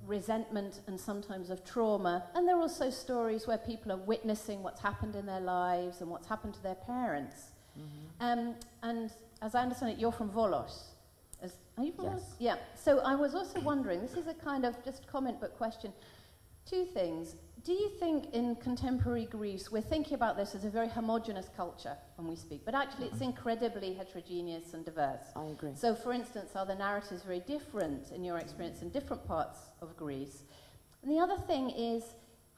[SPEAKER 8] resentment and sometimes of trauma. And they're also stories where people are witnessing what's happened in their lives and what's happened to their parents. Mm-hmm. And as I understand it, you're from Volos. Are you from Volos? Yeah. So I was also wondering, this is a kind of just comment but question. Two things. Do you think in contemporary Greece, we're thinking about this as a very homogenous culture when we speak, but actually it's incredibly heterogeneous and diverse?
[SPEAKER 2] I agree.
[SPEAKER 8] So for instance, are the narratives very different in your experience in different parts of Greece? And the other thing is,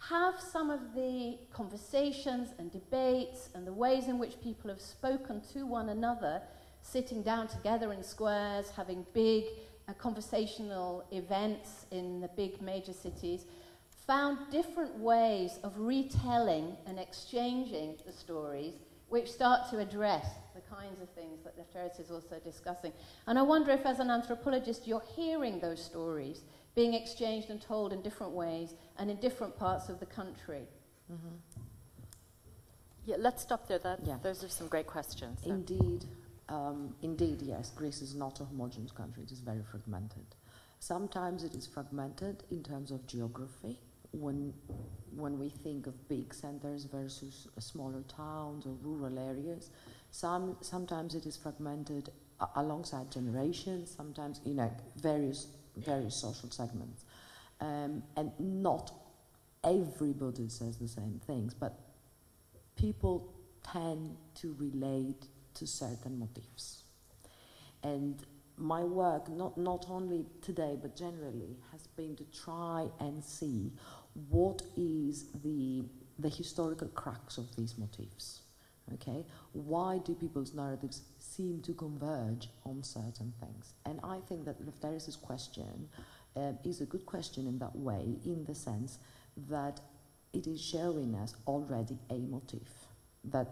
[SPEAKER 8] have some of the conversations and debates and the ways in which people have spoken to one another, sitting down together in squares, having big conversational events in the big major cities, found different ways of retelling and exchanging the stories which start to address the kinds of things that Lefteris is also discussing. And I wonder if, as an anthropologist, you're hearing those stories being exchanged and told in different ways and in different parts of the country.
[SPEAKER 2] Mm-hmm.
[SPEAKER 6] Yeah, let's stop there. Those are some great questions. So.
[SPEAKER 2] Indeed, yes, Greece is not a homogeneous country. It is very fragmented. Sometimes it is fragmented in terms of geography, when we think of big centers versus smaller towns or rural areas, sometimes it is fragmented alongside generations, sometimes in various social segments. And not everybody says the same things, but people tend to relate to certain motifs. And my work, not only today, but generally, has been to try and see what is the historical crux of these motifs. Okay? Why do people's narratives seem to converge on certain things? And I think that Lefteris' question is a good question in that way, in the sense that it is showing us already a motif, that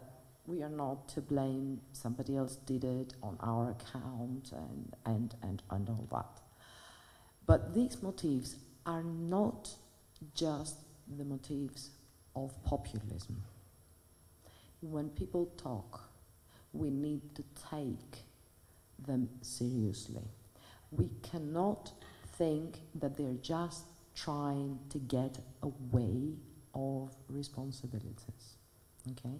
[SPEAKER 2] we are not to blame, somebody else did it on our account, and all that. But these motifs are not just the motifs of populism. When people talk, we need to take them seriously. We cannot think that they're just trying to get away of responsibilities, okay?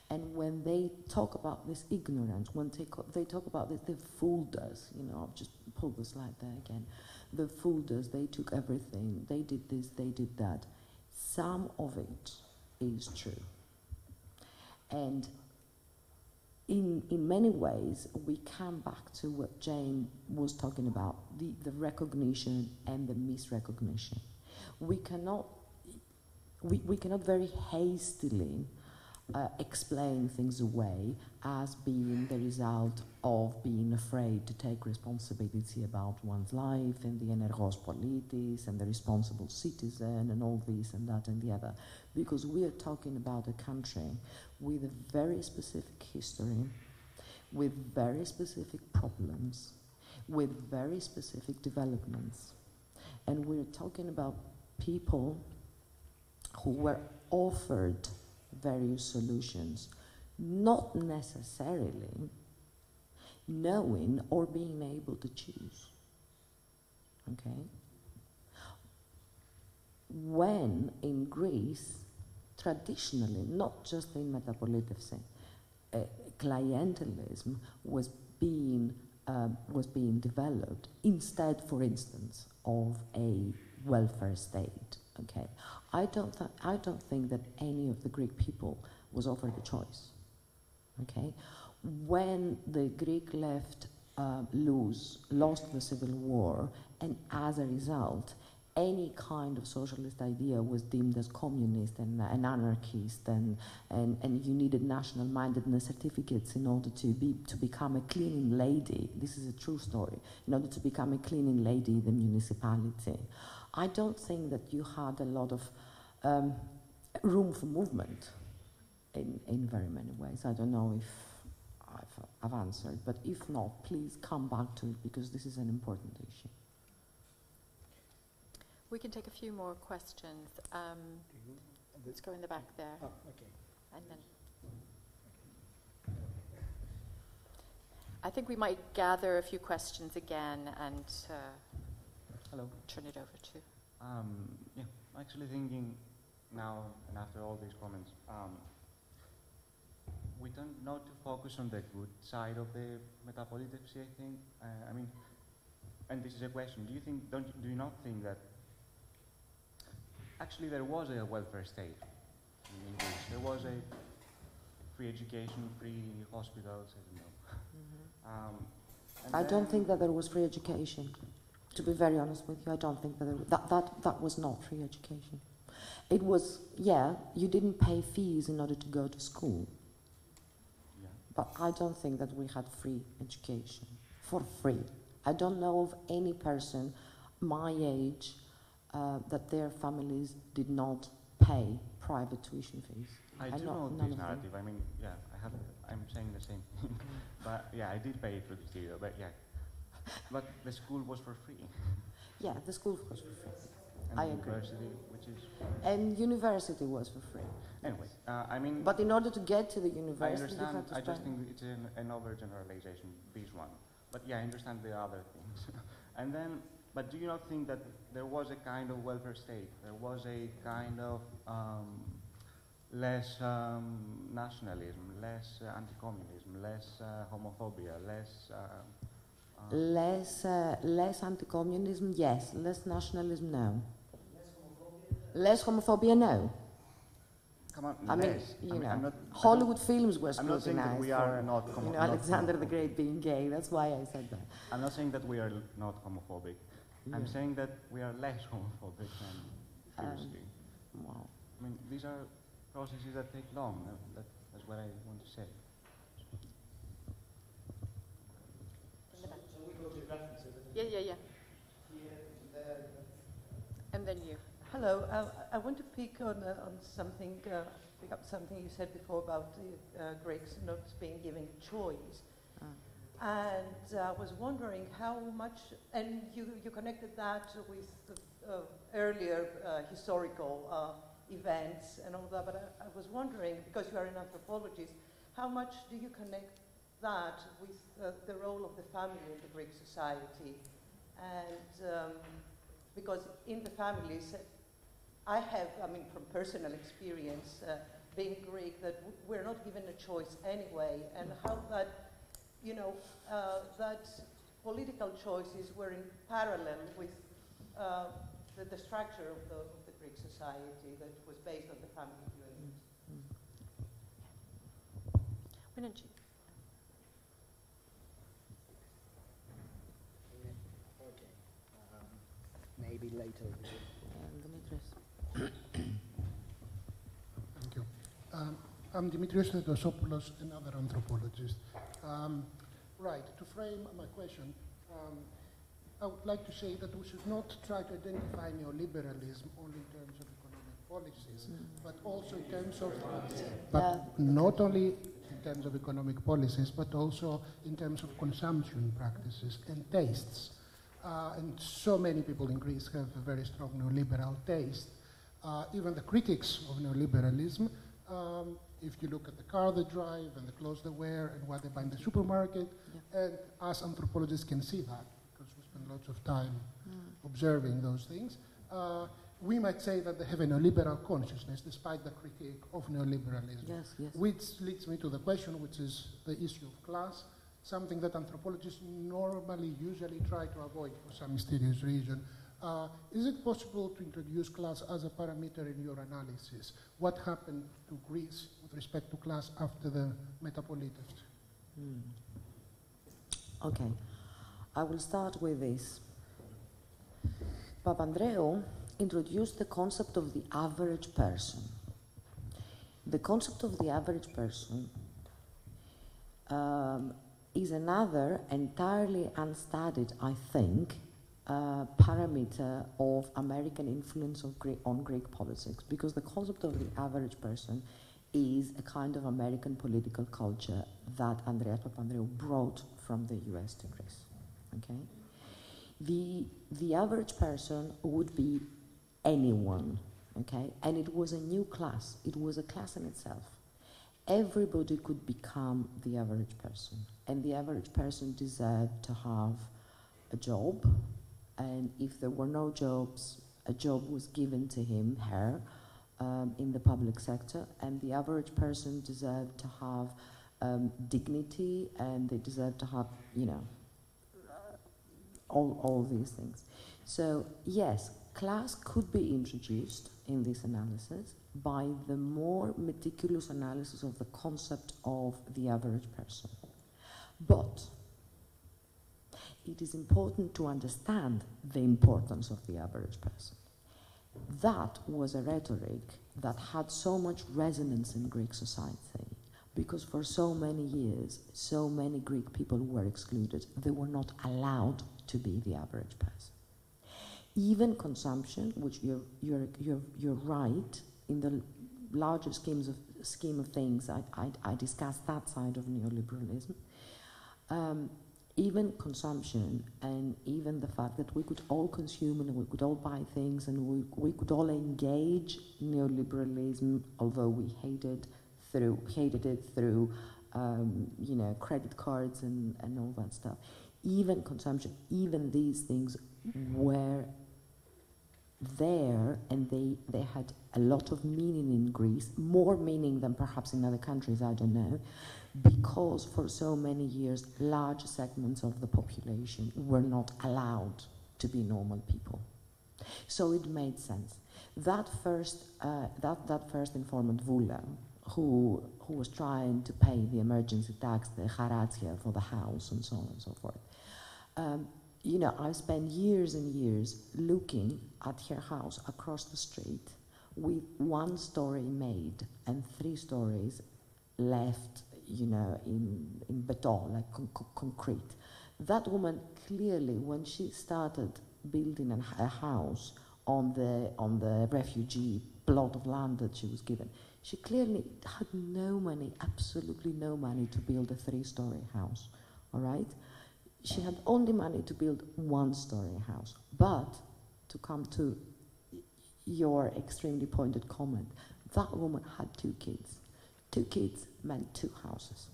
[SPEAKER 2] And when they talk about this ignorance, when they talk about this, they fooled us, you know, I've just pulled the slide there again. They fooled us, they took everything, they did this, they did that. Some of it is true. And in many ways, we come back to what Jane was talking about, the recognition and the misrecognition. We cannot very hastily explain things away as being the result of being afraid to take responsibility about one's life and the energos politis and the responsible citizen and all this and that and the other. Because we are talking about a country with a very specific history, with very specific problems, with very specific developments. And we're talking about people who were offered various solutions, not necessarily knowing or being able to choose, okay? When in Greece, traditionally, not just in Metapolitevsi, clientelism was being developed instead, for instance, of a welfare state. Okay, I don't think that any of the Greek people was offered a choice. Okay, when the Greek left lost the civil war, and as a result, any kind of socialist idea was deemed as communist and anarchist, and you needed national mindedness certificates in order to become a cleaning lady. This is a true story. In order to become a cleaning lady in the municipality, I don't think that you had a lot of room for movement in very many ways. I don't know if I've answered, but if not, please come back to it, because this is an important issue.
[SPEAKER 6] We can take a few more questions. Let's go in the back there.
[SPEAKER 4] Oh, okay.
[SPEAKER 6] And then I think we might gather a few questions again and
[SPEAKER 9] hello.
[SPEAKER 6] Turn it over to.
[SPEAKER 9] Yeah, actually thinking now and after all these comments, we don't know to focus on the good side of the Metapolitevsi, I think. I mean, and this is a question, do you not think that actually there was a welfare state in Greece? There was a free education, free hospitals, I don't know.
[SPEAKER 2] I don't think that there was free education. To be very honest with you, I don't think that that was not free education. It was, yeah, you didn't pay fees in order to go to school.
[SPEAKER 9] Yeah.
[SPEAKER 2] But I don't think that we had free education for free. I don't know of any person my age that their families did not pay private tuition fees.
[SPEAKER 9] I do know this narrative. I mean, yeah, I'm saying the same thing. But yeah, I did pay for the studio, but yeah. But the school was for free.
[SPEAKER 2] Yeah, the school was for free.
[SPEAKER 9] And
[SPEAKER 2] I
[SPEAKER 9] the
[SPEAKER 2] agree.
[SPEAKER 9] university, which is...
[SPEAKER 2] And university was for free.
[SPEAKER 9] Anyway, I mean...
[SPEAKER 2] But in order to get to the university,
[SPEAKER 9] I understand,
[SPEAKER 2] you had to
[SPEAKER 9] I just
[SPEAKER 2] spend...
[SPEAKER 9] think it's an overgeneralization, this one. But yeah, I understand the other things. And then But do you not think that there was a kind of welfare state? There was a kind of less nationalism, less anti-communism, less homophobia,
[SPEAKER 2] less anti-communism, yes. Less nationalism, no. Less homophobia, no.
[SPEAKER 9] Come on,
[SPEAKER 2] I mean, you know, Hollywood films were
[SPEAKER 9] I'm not saying that
[SPEAKER 2] scrutinized
[SPEAKER 9] we are
[SPEAKER 2] for,
[SPEAKER 9] not
[SPEAKER 2] you know, Alexander the Great being gay. That's why I said that.
[SPEAKER 9] I'm not saying that we are not homophobic.
[SPEAKER 2] Yeah.
[SPEAKER 9] I'm saying that we are less homophobic than previously.
[SPEAKER 2] Wow.
[SPEAKER 9] I mean, these are processes that take long. That's what I want to say.
[SPEAKER 6] Yeah. And then you.
[SPEAKER 10] Hello. I want to pick on something, pick up something you said before about the Greeks not being given choice. And I was wondering how much, and you connected that with the earlier historical events and all that, but I was wondering, because you are an anthropologist, how much do you connect that with the role of the family in the Greek society? And because in the families, I have, I mean, from personal experience, being Greek, that we're not given a choice anyway, and how that, you know, that political choices were in parallel with the structure of the Greek society that was based on the family unit.
[SPEAKER 6] Why don't you?
[SPEAKER 4] Okay. Maybe later.
[SPEAKER 11] Thank you. I'm Dimitrios Theodosopoulos, another anthropologist. Right, to frame my question, I would like to say that we should not try to identify neoliberalism only in terms of economic policies, but also in terms of, not only in terms of economic policies, but also in terms of consumption practices and tastes. And so many people in Greece have a very strong neoliberal taste. Even the critics of neoliberalism, if you look at the car they drive and the clothes they wear and what they buy in the supermarket, and us anthropologists can see that because we spend lots of time observing those things, we might say that they have a neoliberal consciousness despite the critique of neoliberalism.
[SPEAKER 2] Yes.
[SPEAKER 11] Which leads me to the question, which is the issue of class, something that anthropologists normally usually try to avoid for some mysterious reason. Is it possible to introduce class as a parameter in your analysis? What happened to Greece with respect to class after the Metapolitefs?
[SPEAKER 2] Okay, I will start with this. Papandreou introduced the concept of the average person. The concept of the average person is another entirely unstudied, I think, parameter of American influence on Greek politics, because the concept of the average person is a kind of American political culture that Andreas Papandreou brought from the US to Greece. Okay? The average person would be anyone, okay? And it was a new class. It was a class in itself. Everybody could become the average person, and the average person deserved to have a job, and if there were no jobs, a job was given to him, her, in the public sector, and the average person deserved to have dignity, and they deserved to have, you know, all these things. So yes, class could be introduced in this analysis by the more meticulous analysis of the concept of the average person. But it is important to understand the importance of the average person. That was a rhetoric that had so much resonance in Greek society because for so many years, so many Greek people were excluded. They were not allowed to be the average person. Even consumption, which you're right, in the larger scheme of things, I discussed that side of neoliberalism. Even consumption and even the fact that we could all consume and we could all buy things and we could all engage neoliberalism, although we hated it through you know, credit cards and all that stuff. even consumption, even these things were there, and they had a lot of meaning in Greece, more meaning than perhaps in other countries, I don't know, because for so many years large segments of the population were not allowed to be normal people. So it made sense. That first informant, Vula, who was trying to pay the emergency tax, the charatia for the house and so on and so forth. You know, I spent years and years looking at her house across the street with 1 story made and 3 stories left, you know, in beton, like concrete. That woman clearly, when she started building a house on the refugee plot of land that she was given, she clearly had no money, absolutely no money to build a 3-story house, all right? She had only money to build 1-story house. But, to come to your extremely pointed comment, that woman had 2 kids. 2 kids meant 2 houses.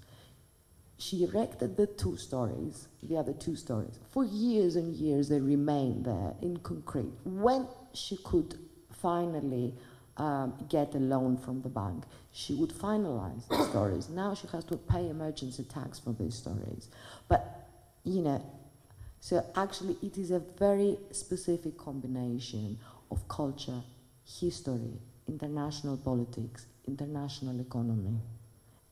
[SPEAKER 2] She erected the 2 stories, the other 2 stories. For years and years they remained there in concrete. When she could finally get a loan from the bank, she would finalize the stories. Now she has to pay emergency tax for these stories. But, you know, so actually it is a very specific combination of culture, history, international politics, international economy,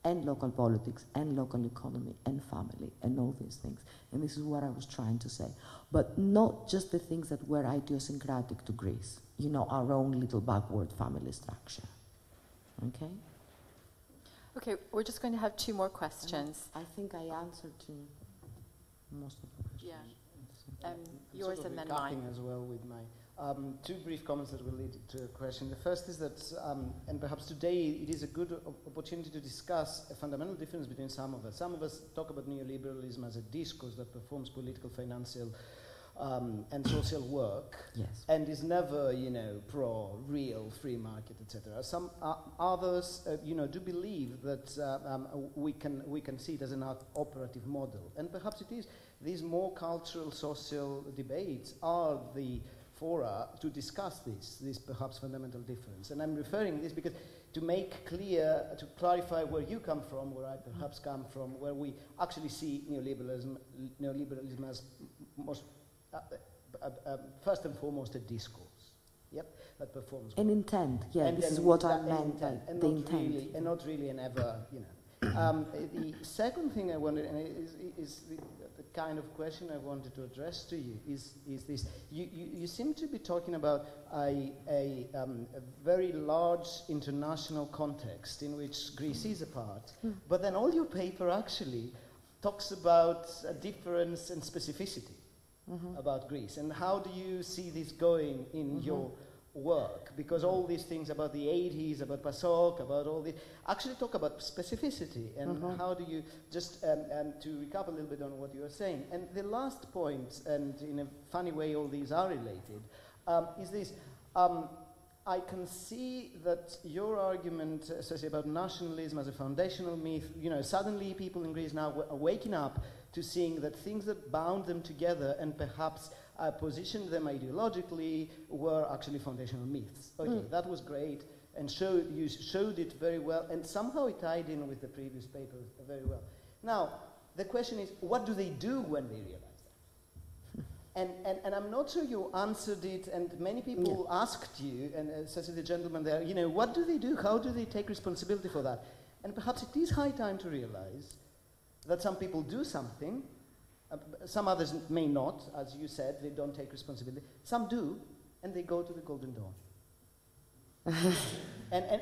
[SPEAKER 2] and local politics, and local economy, and family, and all these things. And this is what I was trying to say. But not just the things that were idiosyncratic to Greece, you know, our own little backward family structure. Okay?
[SPEAKER 6] Okay, we're just going to have 2 more questions.
[SPEAKER 2] I think I answered to most of the questions.
[SPEAKER 6] Yeah. Yours and then mine.
[SPEAKER 4] As well with my 2 brief comments that will lead to a question. The first is that, and perhaps today it is a good opportunity to discuss a fundamental difference between some of us. Some of us talk about neoliberalism as a discourse that performs political, financial, and social work,
[SPEAKER 2] yes,
[SPEAKER 4] and is never, you know, pro real free market, etc. Some others, you know, do believe that we can see it as an operative model, and perhaps it is. These more cultural, social debates are the fora to discuss this perhaps fundamental difference. And I'm referring this because to make clear, to clarify where you come from, where I perhaps come from, where we actually see neoliberalism as most, first and foremost, a discourse. Yep, that performs.
[SPEAKER 2] An intent, yeah. And this is what I meant by the intent.
[SPEAKER 4] Really, and not really an ever, you know. The second thing I wanted, and is the kind of question I wanted to address to you, is this. You seem to be talking about a very large international context in which Greece is a part, but then all your paper actually talks about a difference and specificity about Greece. And how do you see this going in your work? Because all these things about the 80s, about PASOK, about all this, actually talk about specificity. And how do you, just to recap a little bit on what you were saying. And the last point, and in a funny way all these are related, is this. I can see that your argument, especially about nationalism as a foundational myth, you know, suddenly people in Greece now are waking up to seeing that things that bound them together and perhaps positioned them ideologically were actually foundational myths. Okay, that was great, and you showed it very well, and somehow it tied in with the previous paper very well. Now, the question is, what do they do when they realize that? And I'm not sure you answered it, and many people asked you, and especially the gentleman there, you know, what do they do? How do they take responsibility for that? And perhaps it is high time to realize that some people do something, some others may not, as you said, they don't take responsibility. Some do, and they go to the Golden Dawn. and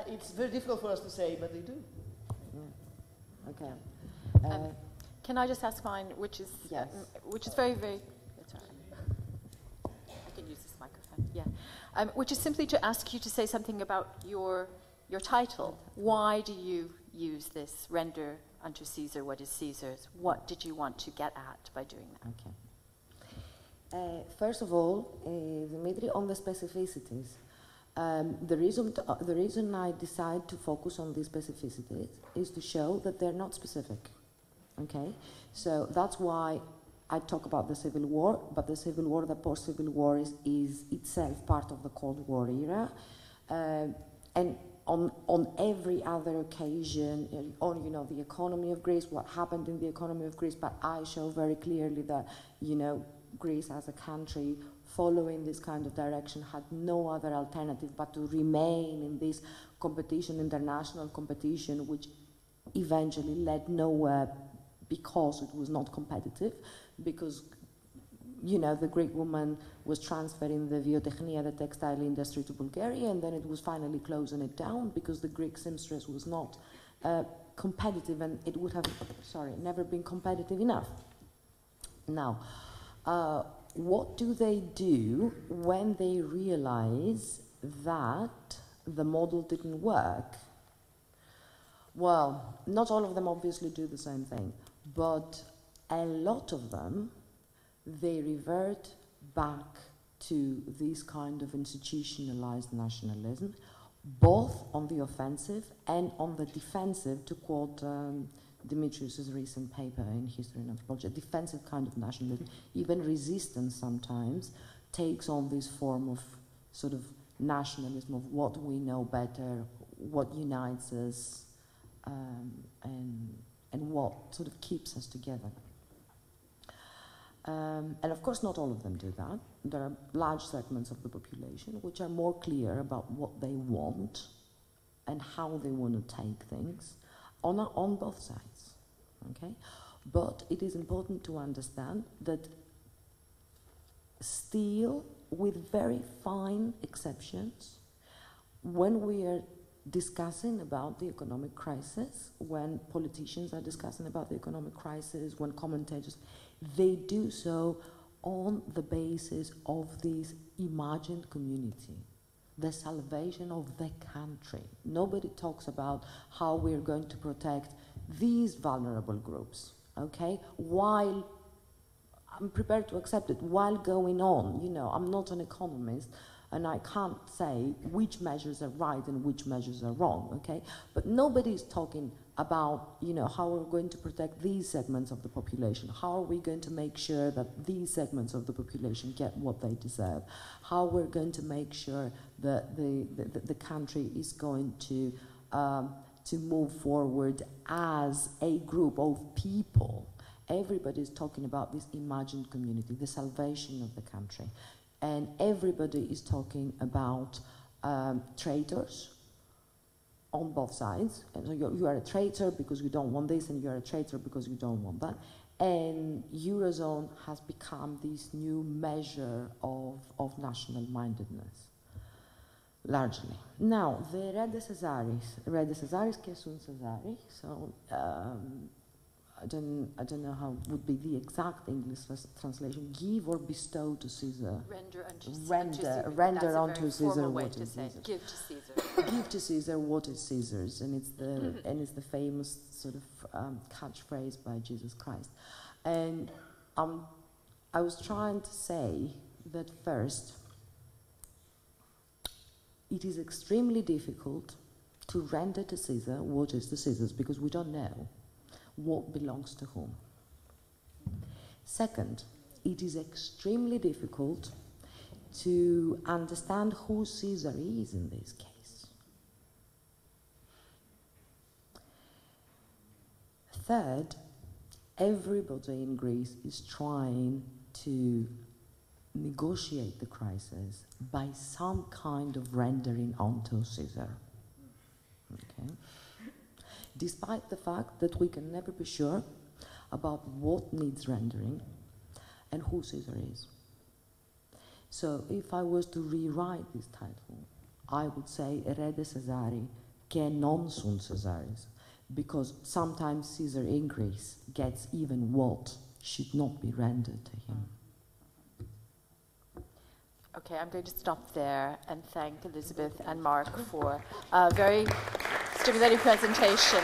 [SPEAKER 4] it's very difficult for us to say, but they do.
[SPEAKER 2] Okay.
[SPEAKER 6] Can I just ask mine, which is very, very. Sorry. I can use this microphone. Yeah. Which is simply to ask you to say something about your title. Why do you use this? Render unto Caesar what is Caesar's. What did you want to get at by doing that?
[SPEAKER 2] Okay. First of all, Dimitri, on the specificities. The reason I decide to focus on these specificities is to show that they're not specific. Okay, so that's why I talk about the Civil War, but the Civil War, the post-Civil War is itself part of the Cold War era. And on every other occasion, on, you know, the economy of Greece, what happened in the economy of Greece, but I show very clearly that, you know, Greece as a country following this kind of direction had no other alternative but to remain in this competition, international competition, which eventually led nowhere because it was not competitive, because, you know, the Greek woman was transferring the Viotechnia, the textile industry, to Bulgaria, and then it was finally closing it down because the Greek seamstress was not competitive, and it would have, never been competitive enough. Now, what do they do when they realize that the model didn't work? Well, not all of them obviously do the same thing, but a lot of them, they revert back to this kind of institutionalized nationalism, both on the offensive and on the defensive, to quote Dimitrius's recent paper in History and Anthropology. A defensive kind of nationalism, even resistance sometimes, takes on this form of sort of nationalism of what we know better, what unites us, and what sort of keeps us together. And of course, not all of them do that. There are large segments of the population which are more clear about what they want and how they want to take things on both sides. Okay? But it is important to understand that still, with very fine exceptions, when we are discussing about the economic crisis, when politicians are discussing about the economic crisis, when commentators, they do so on the basis of this imagined community, the salvation of the country. Nobody talks about how we're going to protect these vulnerable groups, okay? While I'm prepared to accept it, while going on, you know, I'm not an economist, and I can't say which measures are right and which measures are wrong, okay? But nobody's talking about, you know, how we're going to protect these segments of the population. How are we going to make sure that these segments of the population get what they deserve? How we're going to make sure that the country is going to move forward as a group of people. Everybody's talking about this imagined community, the salvation of the country. And everybody is talking about traitors on both sides. And so you are a traitor because you don't want this, and you are a traitor because you don't want that. And Eurozone has become this new measure of national mindedness, largely. Now, the Redde Caesaris che sunt Caesari, so I don't know how would be the exact English translation. Give or bestow to Caesar. Render unto Caesar what is Caesar's.
[SPEAKER 6] Give to Caesar.
[SPEAKER 2] Give to Caesar what is Caesar's, and it's the famous sort of catchphrase by Jesus Christ. And I was trying to say that first, it is extremely difficult to render to Caesar what is the Caesar's, because we don't know what belongs to whom. Second, it is extremely difficult to understand who Caesar is in this case. Third, everybody in Greece is trying to negotiate the crisis by some kind of rendering onto Caesar. Okay? Despite the fact that we can never be sure about what needs rendering and who Caesar is. So if I was to rewrite this title, I would say Redde Caesari che non sunt Caesaris, because sometimes Caesar in Greece gets even what should not be rendered to him.
[SPEAKER 6] Okay, I'm going to stop there and thank Elisabeth and Mark for a very stimulating presentation.